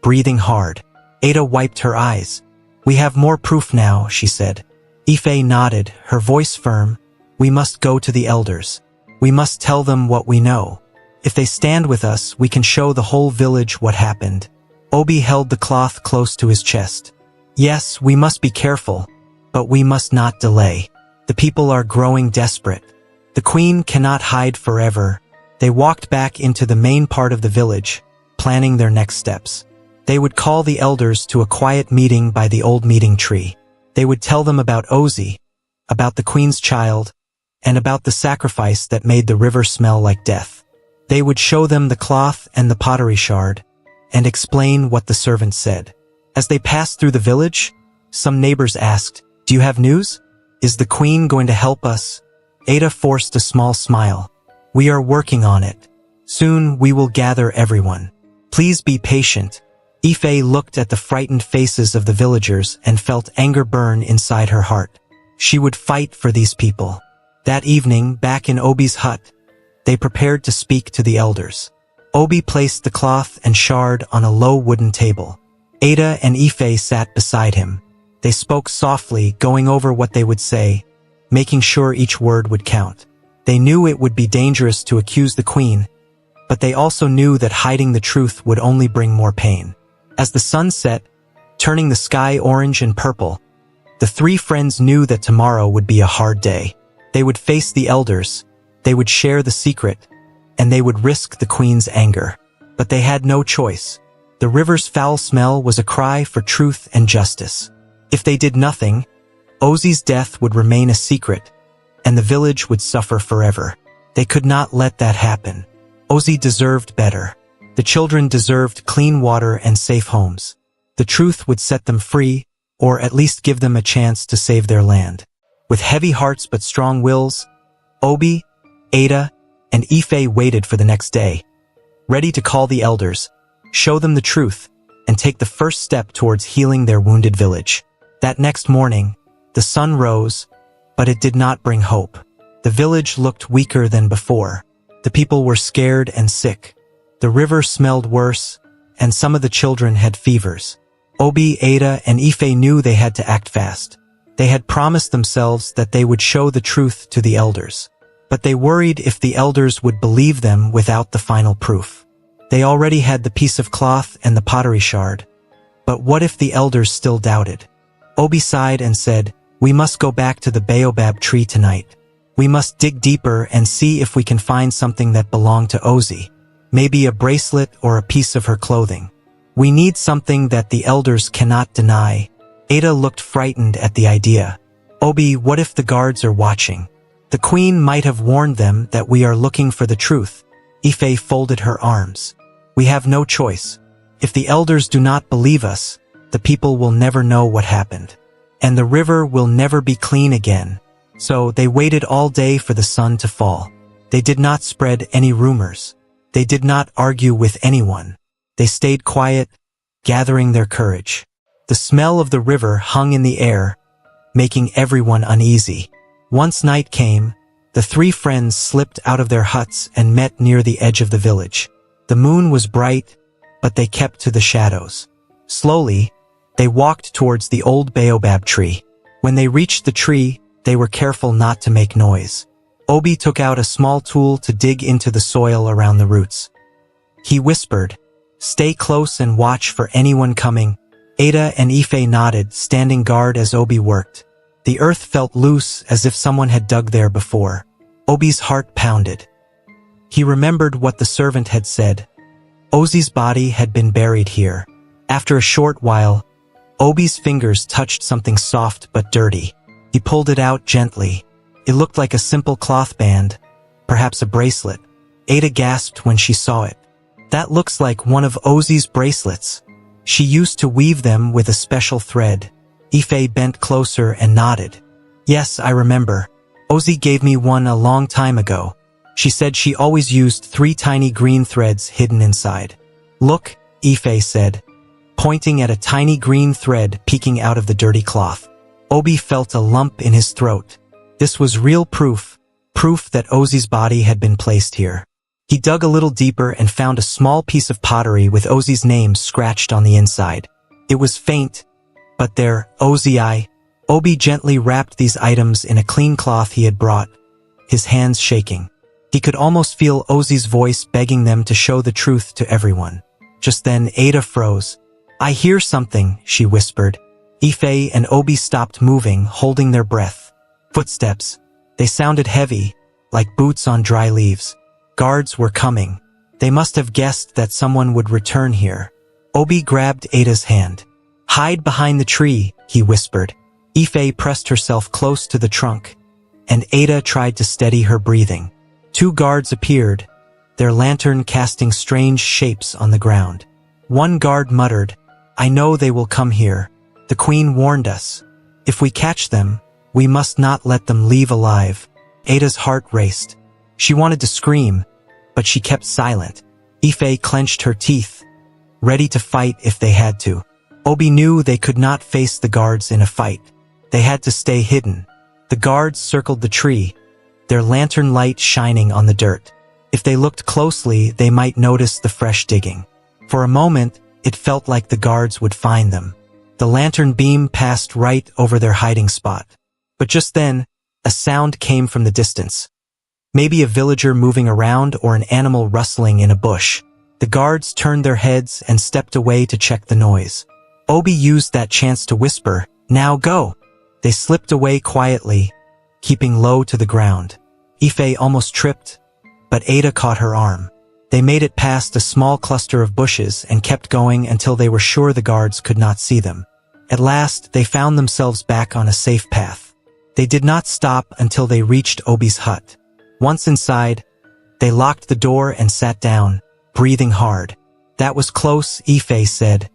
Speaker 1: breathing hard. Ada wiped her eyes. We have more proof now, she said. Ife nodded, her voice firm. We must go to the elders. We must tell them what we know. If they stand with us, we can show the whole village what happened. Obi held the cloth close to his chest. Yes, we must be careful, but we must not delay. The people are growing desperate. The queen cannot hide forever. They walked back into the main part of the village, planning their next steps. They would call the elders to a quiet meeting by the old meeting tree. They would tell them about Ozzy, about the queen's child, and about the sacrifice that made the river smell like death. They would show them the cloth and the pottery shard, and explain what the servant said. As they passed through the village, some neighbors asked, Do you have news? Is the queen going to help us? Ada forced a small smile. We are working on it. Soon we will gather everyone. Please be patient. Ife looked at the frightened faces of the villagers and felt anger burn inside her heart. She would fight for these people. That evening, back in Obi's hut, they prepared to speak to the elders. Obi placed the cloth and shard on a low wooden table. Ada and Ife sat beside him. They spoke softly, going over what they would say, making sure each word would count. They knew it would be dangerous to accuse the queen, but they also knew that hiding the truth would only bring more pain. As the sun set, turning the sky orange and purple, the three friends knew that tomorrow would be a hard day. They would face the elders, they would share the secret, and they would risk the queen's anger. But they had no choice. The river's foul smell was a cry for truth and justice. If they did nothing, Ozzy's death would remain a secret, and the village would suffer forever. They could not let that happen. Ozzy deserved better. The children deserved clean water and safe homes. The truth would set them free, or at least give them a chance to save their land. With heavy hearts but strong wills, Obi, Ada, and Ife waited for the next day, ready to call the elders, show them the truth, and take the first step towards healing their wounded village. That next morning, the sun rose, but it did not bring hope. The village looked weaker than before. The people were scared and sick. The river smelled worse, and some of the children had fevers. Obi, Ada, and Ife knew they had to act fast. They had promised themselves that they would show the truth to the elders. But they worried if the elders would believe them without the final proof. They already had the piece of cloth and the pottery shard. But what if the elders still doubted? Obi sighed and said, "We must go back to the baobab tree tonight. We must dig deeper and see if we can find something that belonged to Ozzy. Maybe a bracelet or a piece of her clothing. We need something that the elders cannot deny." Ada looked frightened at the idea. "Obi, what if the guards are watching? The queen might have warned them that we are looking for the truth." Ife folded her arms. "We have no choice. If the elders do not believe us, the people will never know what happened. And the river will never be clean again." So they waited all day for the sun to fall. They did not spread any rumors. They did not argue with anyone. They stayed quiet, gathering their courage. The smell of the river hung in the air, making everyone uneasy. Once night came, the three friends slipped out of their huts and met near the edge of the village. The moon was bright, but they kept to the shadows. Slowly, they walked towards the old baobab tree. When they reached the tree, they were careful not to make noise. Obi took out a small tool to dig into the soil around the roots. He whispered, "Stay close and watch for anyone coming." Ada and Ife nodded, standing guard as Obi worked. The earth felt loose as if someone had dug there before. Obi's heart pounded. He remembered what the servant had said. Ozzy's body had been buried here. After a short while, Obi's fingers touched something soft but dirty. He pulled it out gently. It looked like a simple cloth band, perhaps a bracelet. Ada gasped when she saw it. "That looks like one of Ozzy's bracelets. She used to weave them with a special thread." Ife bent closer and nodded. "Yes, I remember. Ozzy gave me one a long time ago. She said she always used 3 tiny green threads hidden inside." "Look," Ife said, pointing at a tiny green thread peeking out of the dirty cloth. Obi felt a lump in his throat. This was real proof that Ozzy's body had been placed here. He dug a little deeper and found a small piece of pottery with Ozzy's name scratched on the inside. It was faint, but there, Ozzy. Obi gently wrapped these items in a clean cloth he had brought, his hands shaking. He could almost feel Ozzy's voice begging them to show the truth to everyone. Just then, Ada froze. "I hear something," she whispered. Ife and Obi stopped moving, holding their breath. Footsteps. They sounded heavy, like boots on dry leaves. Guards were coming. They must have guessed that someone would return here. Obi grabbed Ada's hand. "Hide behind the tree," he whispered. Ife pressed herself close to the trunk, and Ada tried to steady her breathing. 2 guards appeared, their lantern casting strange shapes on the ground. One guard muttered, "I know they will come here. The queen warned us. If we catch them, we must not let them leave alive." Ada's heart raced. She wanted to scream, but she kept silent. Ife clenched her teeth, ready to fight if they had to. Obi knew they could not face the guards in a fight. They had to stay hidden. The guards circled the tree, their lantern light shining on the dirt. If they looked closely, they might notice the fresh digging. For a moment, it felt like the guards would find them. The lantern beam passed right over their hiding spot. But just then, a sound came from the distance. Maybe a villager moving around or an animal rustling in a bush. The guards turned their heads and stepped away to check the noise. Obi used that chance to whisper, "Now go!" They slipped away quietly, keeping low to the ground. Ife almost tripped, but Ada caught her arm. They made it past a small cluster of bushes and kept going until they were sure the guards could not see them. At last, they found themselves back on a safe path. They did not stop until they reached Obi's hut. Once inside, they locked the door and sat down, breathing hard. "That was close," Ife said,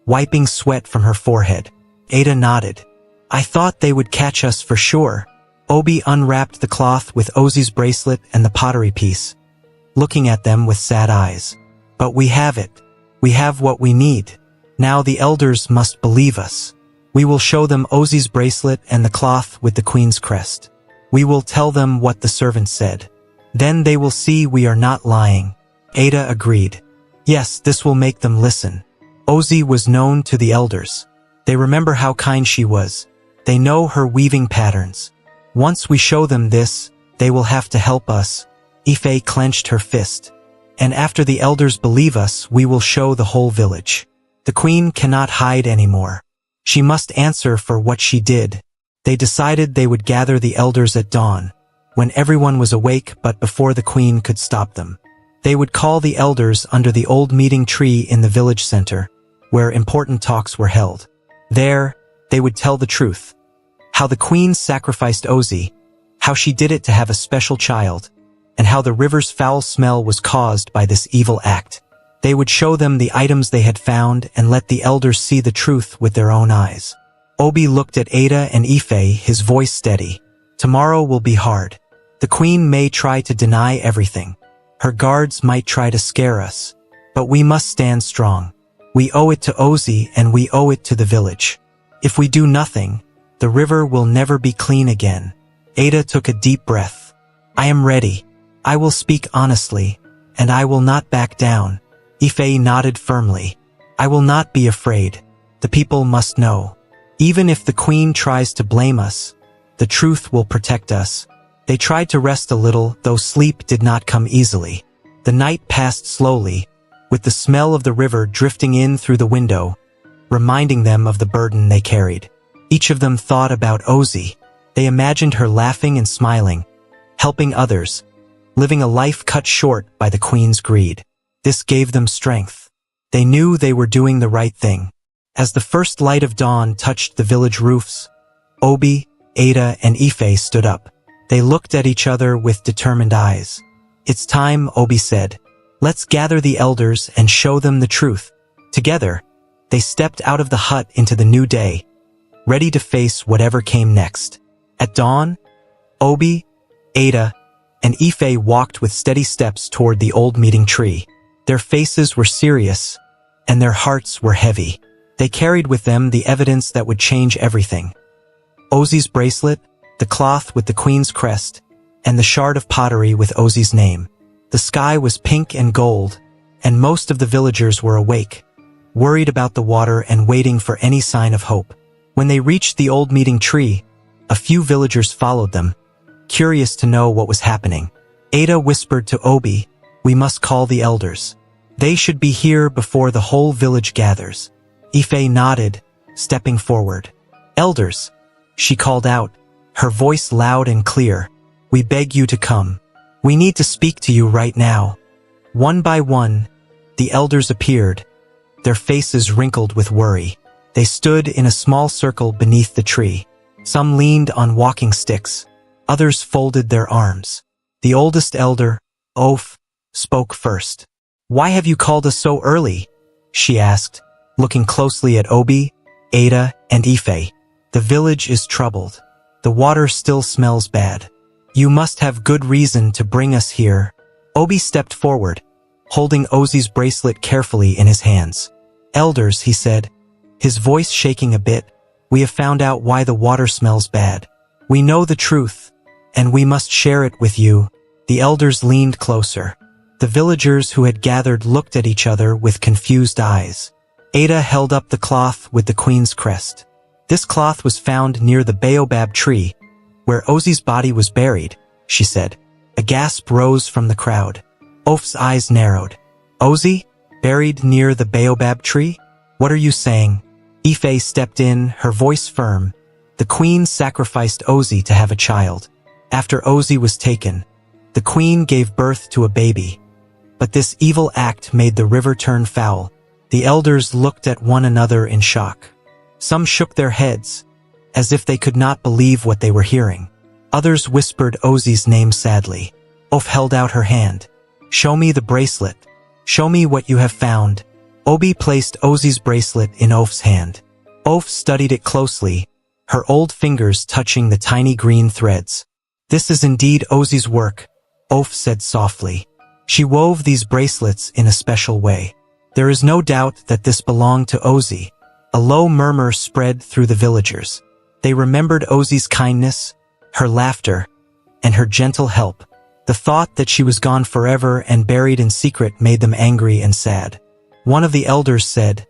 Speaker 1: wiping sweat from her forehead. Ada nodded. "I thought they would catch us for sure." Obi unwrapped the cloth with Ozzy's bracelet and the pottery piece, looking at them with sad eyes. "But we have it. We have what we need. Now the elders must believe us. We will show them Ozzy's bracelet and the cloth with the queen's crest. We will tell them what the servant said. Then they will see we are not lying." Ada agreed. "Yes, this will make them listen." Ozzy was known to the elders. They remember how kind she was. They know her weaving patterns. Once we show them this, they will have to help us. Ife clenched her fist. "And after the elders believe us, we will show the whole village. The queen cannot hide anymore. She must answer for what she did." They decided they would gather the elders at dawn, when everyone was awake but before the queen could stop them. They would call the elders under the old meeting tree in the village center, where important talks were held. There, they would tell the truth. How the queen sacrificed Ozzy, how she did it to have a special child, and how the river's foul smell was caused by this evil act. They would show them the items they had found and let the elders see the truth with their own eyes. Obi looked at Ada and Ife, his voice steady. "Tomorrow will be hard. The queen may try to deny everything. Her guards might try to scare us. But we must stand strong. We owe it to Ozzy and we owe it to the village. If we do nothing, the river will never be clean again." Ada took a deep breath. "I am ready. I will speak honestly, and I will not back down." Ife nodded firmly. "I will not be afraid. The people must know. Even if the queen tries to blame us, the truth will protect us." They tried to rest a little, though sleep did not come easily. The night passed slowly, with the smell of the river drifting in through the window, reminding them of the burden they carried. Each of them thought about Ozzy. They imagined her laughing and smiling, helping others, living a life cut short by the queen's greed. This gave them strength. They knew they were doing the right thing. As the first light of dawn touched the village roofs, Obi, Ada, and Ife stood up. They looked at each other with determined eyes. "It's time," Obi said. "Let's gather the elders and show them the truth." Together, they stepped out of the hut into the new day, ready to face whatever came next. At dawn, Obi, Ada, and Ife walked with steady steps toward the old meeting tree. Their faces were serious, and their hearts were heavy. They carried with them the evidence that would change everything. Ozzy's bracelet, the cloth with the queen's crest, and the shard of pottery with Ozzy's name. The sky was pink and gold, and most of the villagers were awake, worried about the water and waiting for any sign of hope. When they reached the old meeting tree, a few villagers followed them, curious to know what was happening. Ada whispered to Obi, "We must call the elders. They should be here before the whole village gathers." Ife nodded, stepping forward. "Elders," she called out, her voice loud and clear, "we beg you to come. We need to speak to you right now." One by one, the elders appeared, their faces wrinkled with worry. They stood in a small circle beneath the tree. Some leaned on walking sticks, others folded their arms. The oldest elder, Oph, spoke first. "Why have you called us so early?" she asked, looking closely at Obi, Ada, and Ife. "The village is troubled. The water still smells bad. You must have good reason to bring us here." Obi stepped forward, holding Ozzy's bracelet carefully in his hands. "Elders," he said, his voice shaking a bit, "we have found out why the water smells bad. We know the truth. and we must share it with you." The elders leaned closer. The villagers who had gathered looked at each other with confused eyes. Ada held up the cloth with the queen's crest. "This cloth was found near the baobab tree, where Ozzy's body was buried," she said. A gasp rose from the crowd. Oaf's eyes narrowed. "Ozzy? Buried near the baobab tree? What are you saying?" Ife stepped in, her voice firm. "The queen sacrificed Ozzy to have a child. After Ozzy was taken, the queen gave birth to a baby. But this evil act made the river turn foul." The elders looked at one another in shock. Some shook their heads, as if they could not believe what they were hearing. Others whispered Ozzy's name sadly. Oaf held out her hand. "Show me the bracelet. Show me what you have found." Obi placed Ozzy's bracelet in Oaf's hand. Oaf studied it closely, her old fingers touching the tiny green threads. "This is indeed Ozzy's work," Oaf said softly. "She wove these bracelets in a special way. There is no doubt that this belonged to Ozzy." A low murmur spread through the villagers. They remembered Ozzy's kindness, her laughter, and her gentle help. The thought that she was gone forever and buried in secret made them angry and sad. One of the elders said,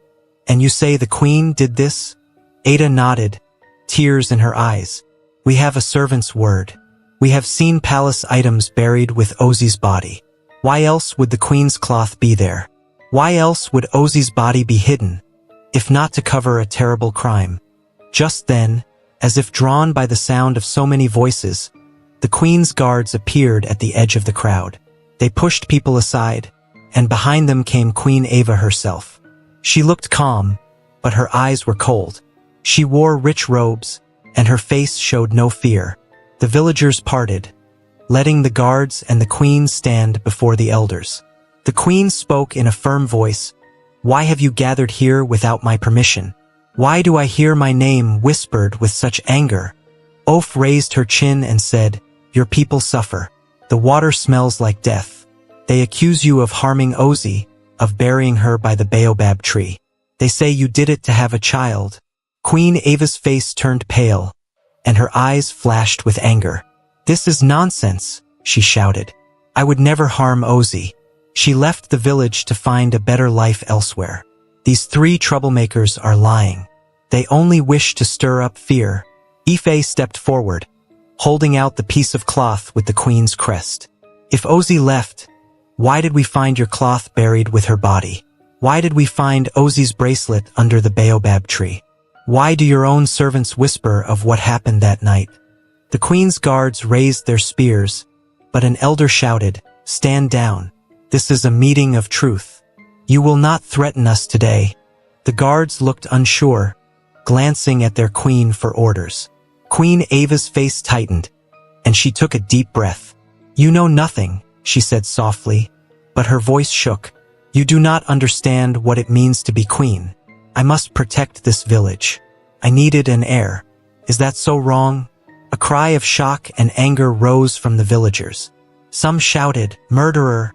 Speaker 1: "And you say the queen did this?" Ada nodded, tears in her eyes. "We have a servant's word. We have seen palace items buried with Ozzy's body. Why else would the queen's cloth be there? Why else would Ozzy's body be hidden, if not to cover a terrible crime?" Just then, as if drawn by the sound of so many voices, the queen's guards appeared at the edge of the crowd. They pushed people aside, and behind them came Queen Ava herself. She looked calm, but her eyes were cold. She wore rich robes, and her face showed no fear. The villagers parted, letting the guards and the queen stand before the elders. The queen spoke in a firm voice. "Why have you gathered here without my permission? Why do I hear my name whispered with such anger?" Oaf raised her chin and said, "Your people suffer. The water smells like death. They accuse you of harming Ozzy, of burying her by the baobab tree. They say you did it to have a child." Queen Ava's face turned pale, and her eyes flashed with anger. "This is nonsense," she shouted. "I would never harm Ozzy." She left the village to find a better life elsewhere. These three troublemakers are lying. They only wish to stir up fear. Ife stepped forward, holding out the piece of cloth with the queen's crest. "If Ozzy left, why did we find your cloth buried with her body? Why did we find Ozzy's bracelet under the baobab tree? Why do your own servants whisper of what happened that night?" The queen's guards raised their spears, but an elder shouted, "Stand down. This is a meeting of truth. You will not threaten us today." The guards looked unsure, glancing at their queen for orders. Queen Ava's face tightened, and she took a deep breath. "You know nothing," she said softly, but her voice shook. "You do not understand what it means to be queen. I must protect this village. I needed an heir. Is that so wrong?" A cry of shock and anger rose from the villagers. Some shouted, "Murderer!"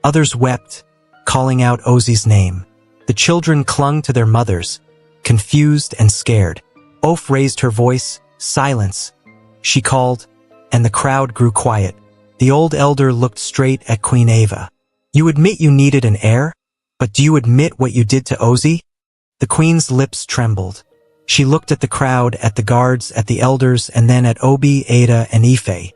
Speaker 1: Others wept, calling out Ozzy's name. The children clung to their mothers, confused and scared. Oaf raised her voice, "Silence," she called, and the crowd grew quiet. The old elder looked straight at Queen Ava. "You admit you needed an heir? But do you admit what you did to Ozzy?" The queen's lips trembled. She looked at the crowd, at the guards, at the elders, and then at Obi, Ada, and Ife.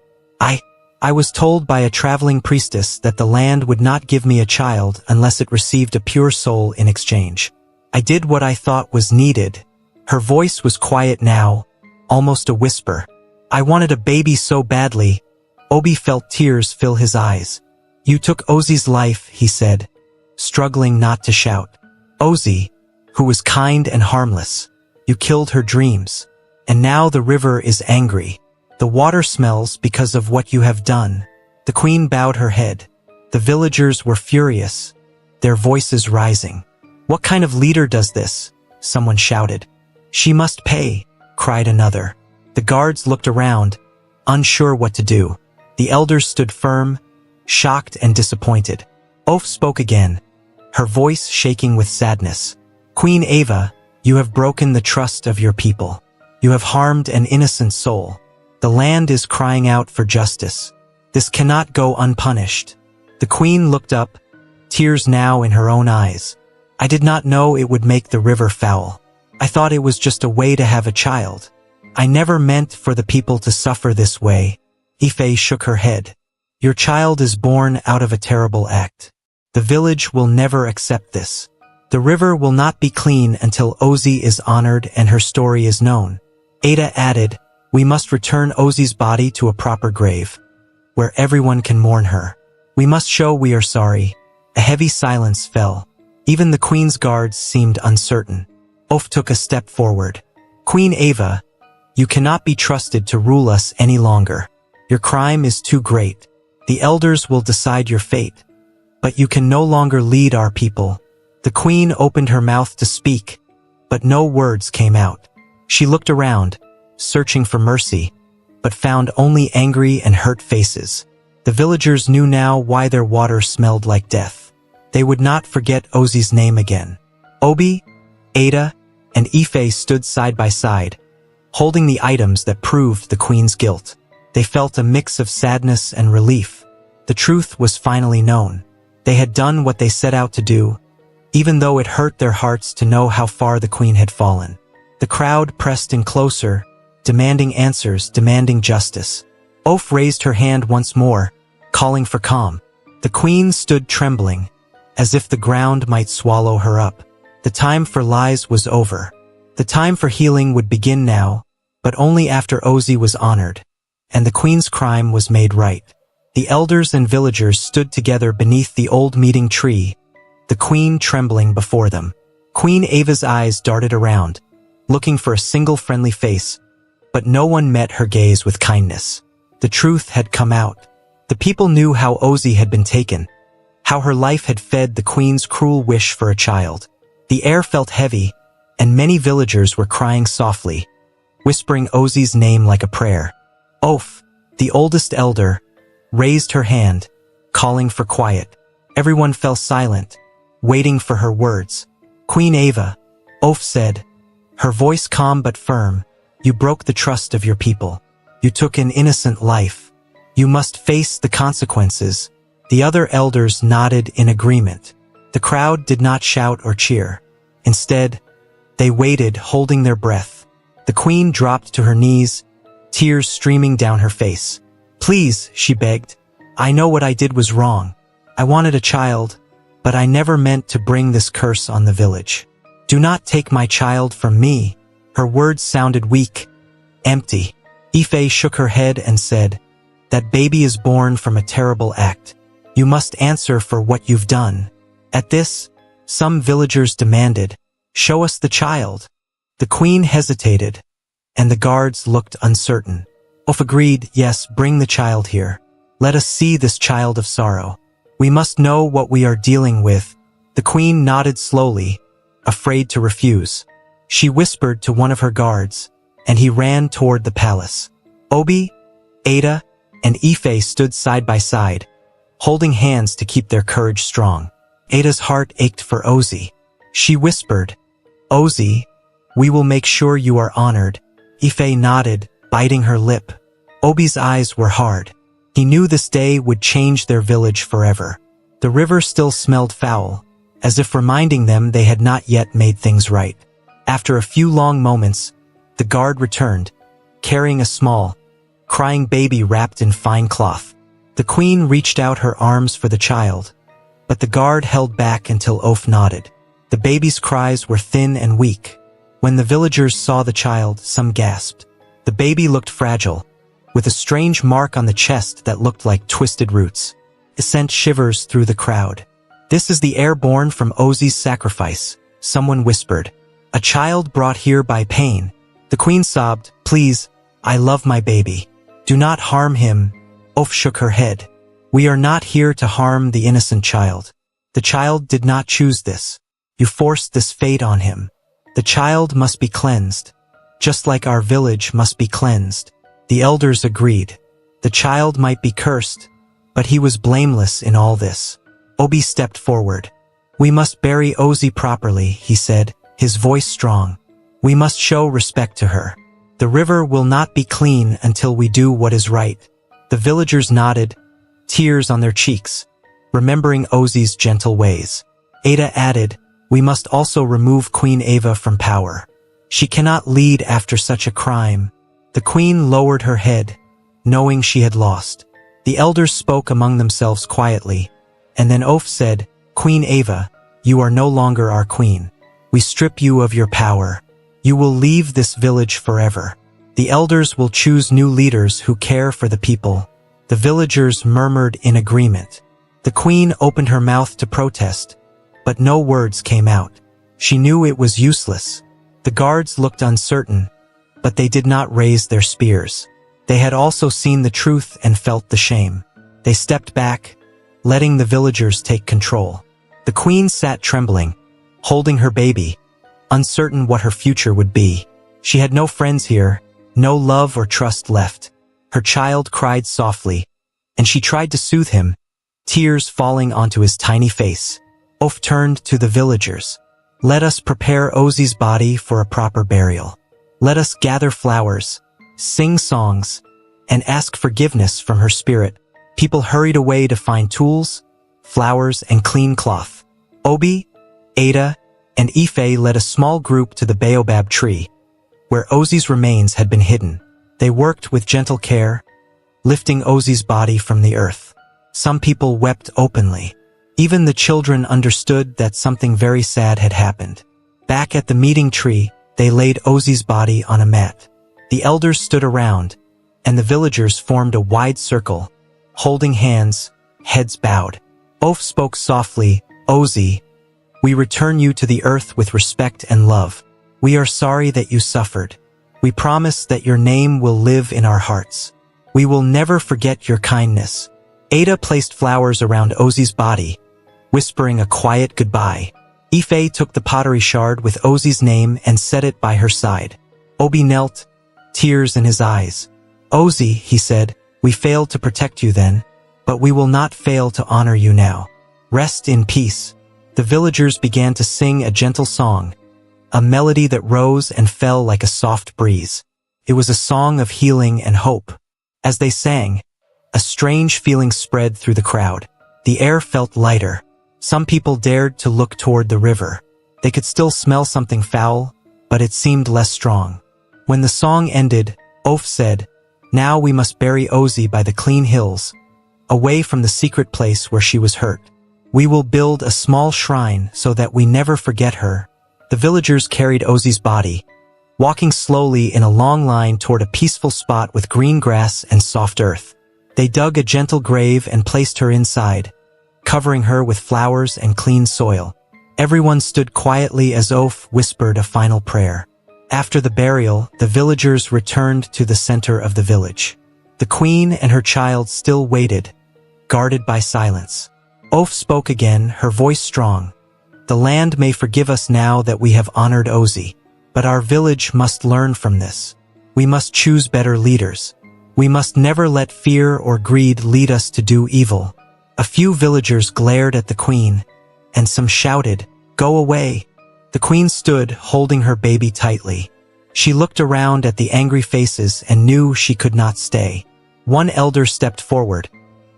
Speaker 1: I was told by a traveling priestess that the land would not give me a child unless it received a pure soul in exchange. I did what I thought was needed." Her voice was quiet now, almost a whisper. "I wanted a baby so badly." Obi felt tears fill his eyes. "You took Ozzy's life," he said, struggling not to shout. "Ozzy, who was kind and harmless. You killed her dreams. And now the river is angry. The water smells because of what you have done." The queen bowed her head. The villagers were furious, their voices rising. "What kind of leader does this?" someone shouted. "She must pay," cried another. The guards looked around, unsure what to do. The elders stood firm, shocked and disappointed. Oaf spoke again, her voice shaking with sadness. "Queen Ava, you have broken the trust of your people. You have harmed an innocent soul. The land is crying out for justice. This cannot go unpunished. The queen looked up, tears now in her own eyes. I did not know it would make the river foul. I thought it was just a way to have a child. I never meant for the people to suffer this way. Ife shook her head. Your child is born out of a terrible act. The village will never accept this. The river will not be clean until Ozi is honored and her story is known. Ada added, we must return Ozi's body to a proper grave, where everyone can mourn her. We must show we are sorry. A heavy silence fell. Even the queen's guards seemed uncertain. Of took a step forward. Queen Ava, you cannot be trusted to rule us any longer. Your crime is too great. The elders will decide your fate. But you can no longer lead our people. The queen opened her mouth to speak, but no words came out. She looked around, searching for mercy, but found only angry and hurt faces. The villagers knew now why their water smelled like death. They would not forget Ozi's name again. Obi, Ada, and Ife stood side by side, holding the items that proved the queen's guilt. They felt a mix of sadness and relief. The truth was finally known. They had done what they set out to do, even though it hurt their hearts to know how far the queen had fallen. The crowd pressed in closer, demanding answers, demanding justice. Oph raised her hand once more, calling for calm. The queen stood trembling, as if the ground might swallow her up. The time for lies was over. The time for healing would begin now, but only after Ozi was honored, and the queen's crime was made right. The elders and villagers stood together beneath the old meeting tree, the queen trembling before them. Queen Ava's eyes darted around, looking for a single friendly face, but no one met her gaze with kindness. The truth had come out. The people knew how Ozi had been taken, how her life had fed the queen's cruel wish for a child. The air felt heavy, and many villagers were crying softly, whispering Ozi's name like a prayer. Oph, the oldest elder, raised her hand, calling for quiet. Everyone fell silent, waiting for her words. Queen Ava, Oph said, her voice calm but firm, you broke the trust of your people. You took an innocent life. You must face the consequences. The other elders nodded in agreement. The crowd did not shout or cheer. Instead, they waited, holding their breath. The queen dropped to her knees, tears streaming down her face. Please, she begged. I know what I did was wrong. I wanted a child, but I never meant to bring this curse on the village. Do not take my child from me. Her words sounded weak, empty. Ife shook her head and said, that baby is born from a terrible act. You must answer for what you've done. At this, some villagers demanded, show us the child. The queen hesitated, and the guards looked uncertain. Oph agreed, yes, bring the child here. Let us see this child of sorrow. We must know what we are dealing with. The queen nodded slowly, afraid to refuse. She whispered to one of her guards, and he ran toward the palace. Obi, Ada, and Ife stood side by side, holding hands to keep their courage strong. Ada's heart ached for Ozi. She whispered, Ozi, we will make sure you are honored. Ife nodded, biting her lip. Obi's eyes were hard. He knew this day would change their village forever. The river still smelled foul, as if reminding them they had not yet made things right. After a few long moments, the guard returned, carrying a small, crying baby wrapped in fine cloth. The queen reached out her arms for the child, but the guard held back until Oph nodded. The baby's cries were thin and weak. When the villagers saw the child, some gasped. The baby looked fragile, with a strange mark on the chest that looked like twisted roots. It sent shivers through the crowd. This is the heir born from Ozi's sacrifice, someone whispered. A child brought here by pain. The queen sobbed, please, I love my baby. Do not harm him. Oph shook her head. We are not here to harm the innocent child. The child did not choose this. You forced this fate on him. The child must be cleansed, just like our village must be cleansed. The elders agreed. The child might be cursed, but he was blameless in all this. Obi stepped forward. We must bury Ozi properly, he said, his voice strong. We must show respect to her. The river will not be clean until we do what is right. The villagers nodded, tears on their cheeks, remembering Ozzy's gentle ways. Ada added, we must also remove Queen Ava from power. She cannot lead after such a crime. The queen lowered her head, knowing she had lost. The elders spoke among themselves quietly, and then Oaf said, Queen Ava, you are no longer our queen. We strip you of your power. You will leave this village forever. The elders will choose new leaders who care for the people. The villagers murmured in agreement. The queen opened her mouth to protest, but no words came out. She knew it was useless. The guards looked uncertain, but they did not raise their spears. They had also seen the truth and felt the shame. They stepped back, letting the villagers take control. The queen sat trembling, holding her baby, uncertain what her future would be. She had no friends here, no love or trust left. Her child cried softly, and she tried to soothe him, tears falling onto his tiny face. Oaf turned to the villagers. Let us prepare Ozzy's body for a proper burial. Let us gather flowers, sing songs, and ask forgiveness from her spirit. People hurried away to find tools, flowers, and clean cloth. Obi, Ada, and Ife led a small group to the baobab tree, where Ozzy's remains had been hidden. They worked with gentle care, lifting Ozzy's body from the earth. Some people wept openly. Even the children understood that something very sad had happened. Back at the meeting tree, they laid Ozzy's body on a mat. The elders stood around, and the villagers formed a wide circle, holding hands, heads bowed. Oaf spoke softly, Ozzy, we return you to the earth with respect and love. We are sorry that you suffered. We promise that your name will live in our hearts. We will never forget your kindness. Ada placed flowers around Ozzy's body, whispering a quiet goodbye. Ife took the pottery shard with Ozzy's name and set it by her side. Obi knelt, tears in his eyes. Ozzy, he said, we failed to protect you then, but we will not fail to honor you now. Rest in peace. The villagers began to sing a gentle song, a melody that rose and fell like a soft breeze. It was a song of healing and hope. As they sang, a strange feeling spread through the crowd. The air felt lighter. Some people dared to look toward the river. They could still smell something foul, but it seemed less strong. When the song ended, Oaf said, now we must bury Ozzy by the clean hills, away from the secret place where she was hurt. We will build a small shrine so that we never forget her. The villagers carried Ozzy's body, walking slowly in a long line toward a peaceful spot with green grass and soft earth. They dug a gentle grave and placed her inside, covering her with flowers and clean soil. Everyone stood quietly as Oaf whispered a final prayer. After the burial, the villagers returned to the center of the village. The queen and her child still waited, guarded by silence. Oaf spoke again, her voice strong. The land may forgive us now that we have honored Ozzy, but our village must learn from this. We must choose better leaders. We must never let fear or greed lead us to do evil. A few villagers glared at the queen, and some shouted, go away. The queen stood, holding her baby tightly. She looked around at the angry faces and knew she could not stay. One elder stepped forward,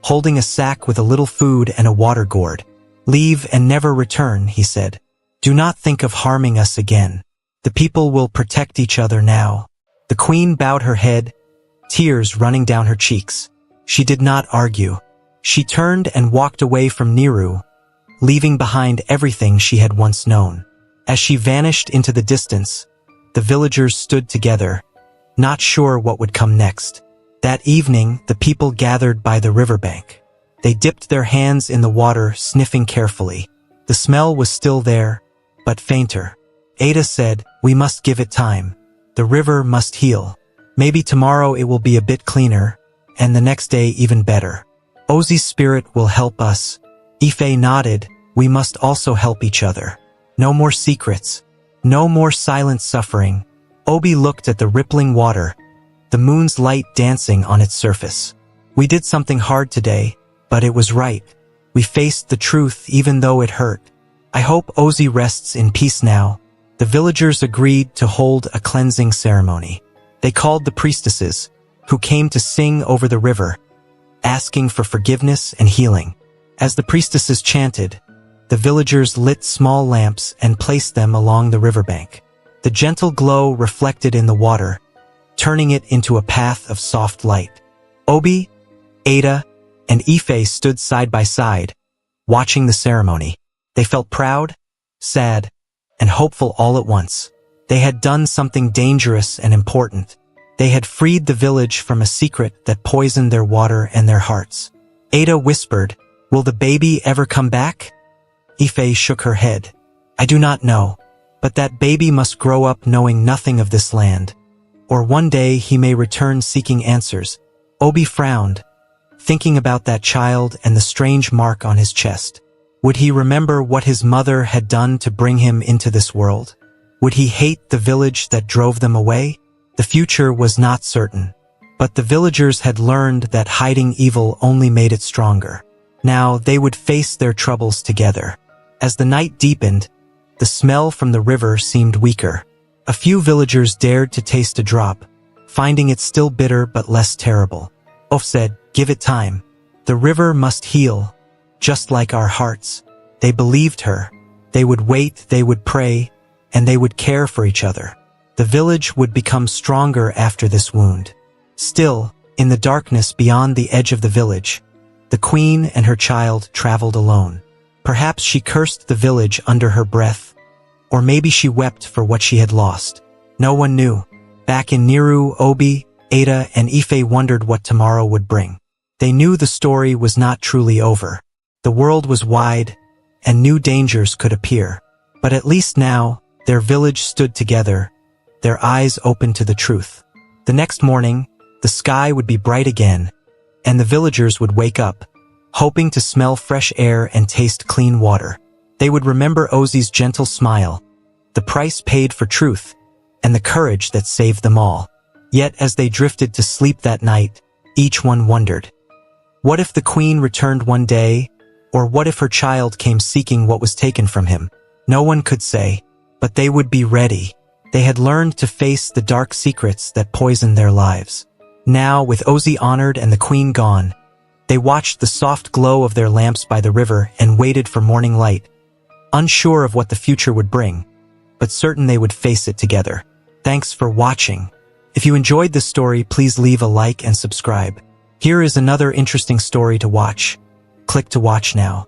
Speaker 1: holding a sack with a little food and a water gourd. Leave and never return, he said. Do not think of harming us again. The people will protect each other now. The queen bowed her head, tears running down her cheeks. She did not argue. She turned and walked away from Niru, leaving behind everything she had once known. As she vanished into the distance, the villagers stood together, not sure what would come next. That evening, the people gathered by the riverbank. They dipped their hands in the water, sniffing carefully. The smell was still there, but fainter. Ada said, we must give it time. The river must heal. Maybe tomorrow it will be a bit cleaner, and the next day even better. Ozzy's spirit will help us. Ife nodded, we must also help each other. No more secrets. No more silent suffering. Obi looked at the rippling water, the moon's light dancing on its surface. We did something hard today, but it was right. We faced the truth even though it hurt. I hope Ozzy rests in peace now. The villagers agreed to hold a cleansing ceremony. They called the priestesses, who came to sing over the river, asking for forgiveness and healing. As the priestesses chanted, the villagers lit small lamps and placed them along the riverbank. The gentle glow reflected in the water, turning it into a path of soft light. Obi, Ada, and Ife stood side by side, watching the ceremony. They felt proud, sad, and hopeful all at once. They had done something dangerous and important. They had freed the village from a secret that poisoned their water and their hearts. Ada whispered, "Will the baby ever come back?" Ife shook her head. "I do not know, but that baby must grow up knowing nothing of this land. Or one day he may return seeking answers." Obi frowned, thinking about that child and the strange mark on his chest. Would he remember what his mother had done to bring him into this world? Would he hate the village that drove them away? The future was not certain, but the villagers had learned that hiding evil only made it stronger. Now they would face their troubles together. As the night deepened, the smell from the river seemed weaker. A few villagers dared to taste a drop, finding it still bitter but less terrible. Of said, "Give it time. The river must heal, just like our hearts." They believed her. They would wait, they would pray, and they would care for each other. The village would become stronger after this wound. Still, in the darkness beyond the edge of the village, the queen and her child traveled alone. Perhaps she cursed the village under her breath, or maybe she wept for what she had lost. No one knew. Back in Niru, Obi, Ada, and Ife wondered what tomorrow would bring. They knew the story was not truly over. The world was wide, and new dangers could appear. But at least now, their village stood together, their eyes open to the truth. The next morning, the sky would be bright again, and the villagers would wake up, hoping to smell fresh air and taste clean water. They would remember Ozzy's gentle smile, the price paid for truth, and the courage that saved them all. Yet as they drifted to sleep that night, each one wondered, what if the queen returned one day, or what if her child came seeking what was taken from him? No one could say, but they would be ready. They had learned to face the dark secrets that poisoned their lives. Now, with Ozzy honored and the queen gone, they watched the soft glow of their lamps by the river and waited for morning light, unsure of what the future would bring, but certain they would face it together. Thanks for watching. If you enjoyed this story, please leave a like and subscribe. Here is another interesting story to watch. Click to watch now.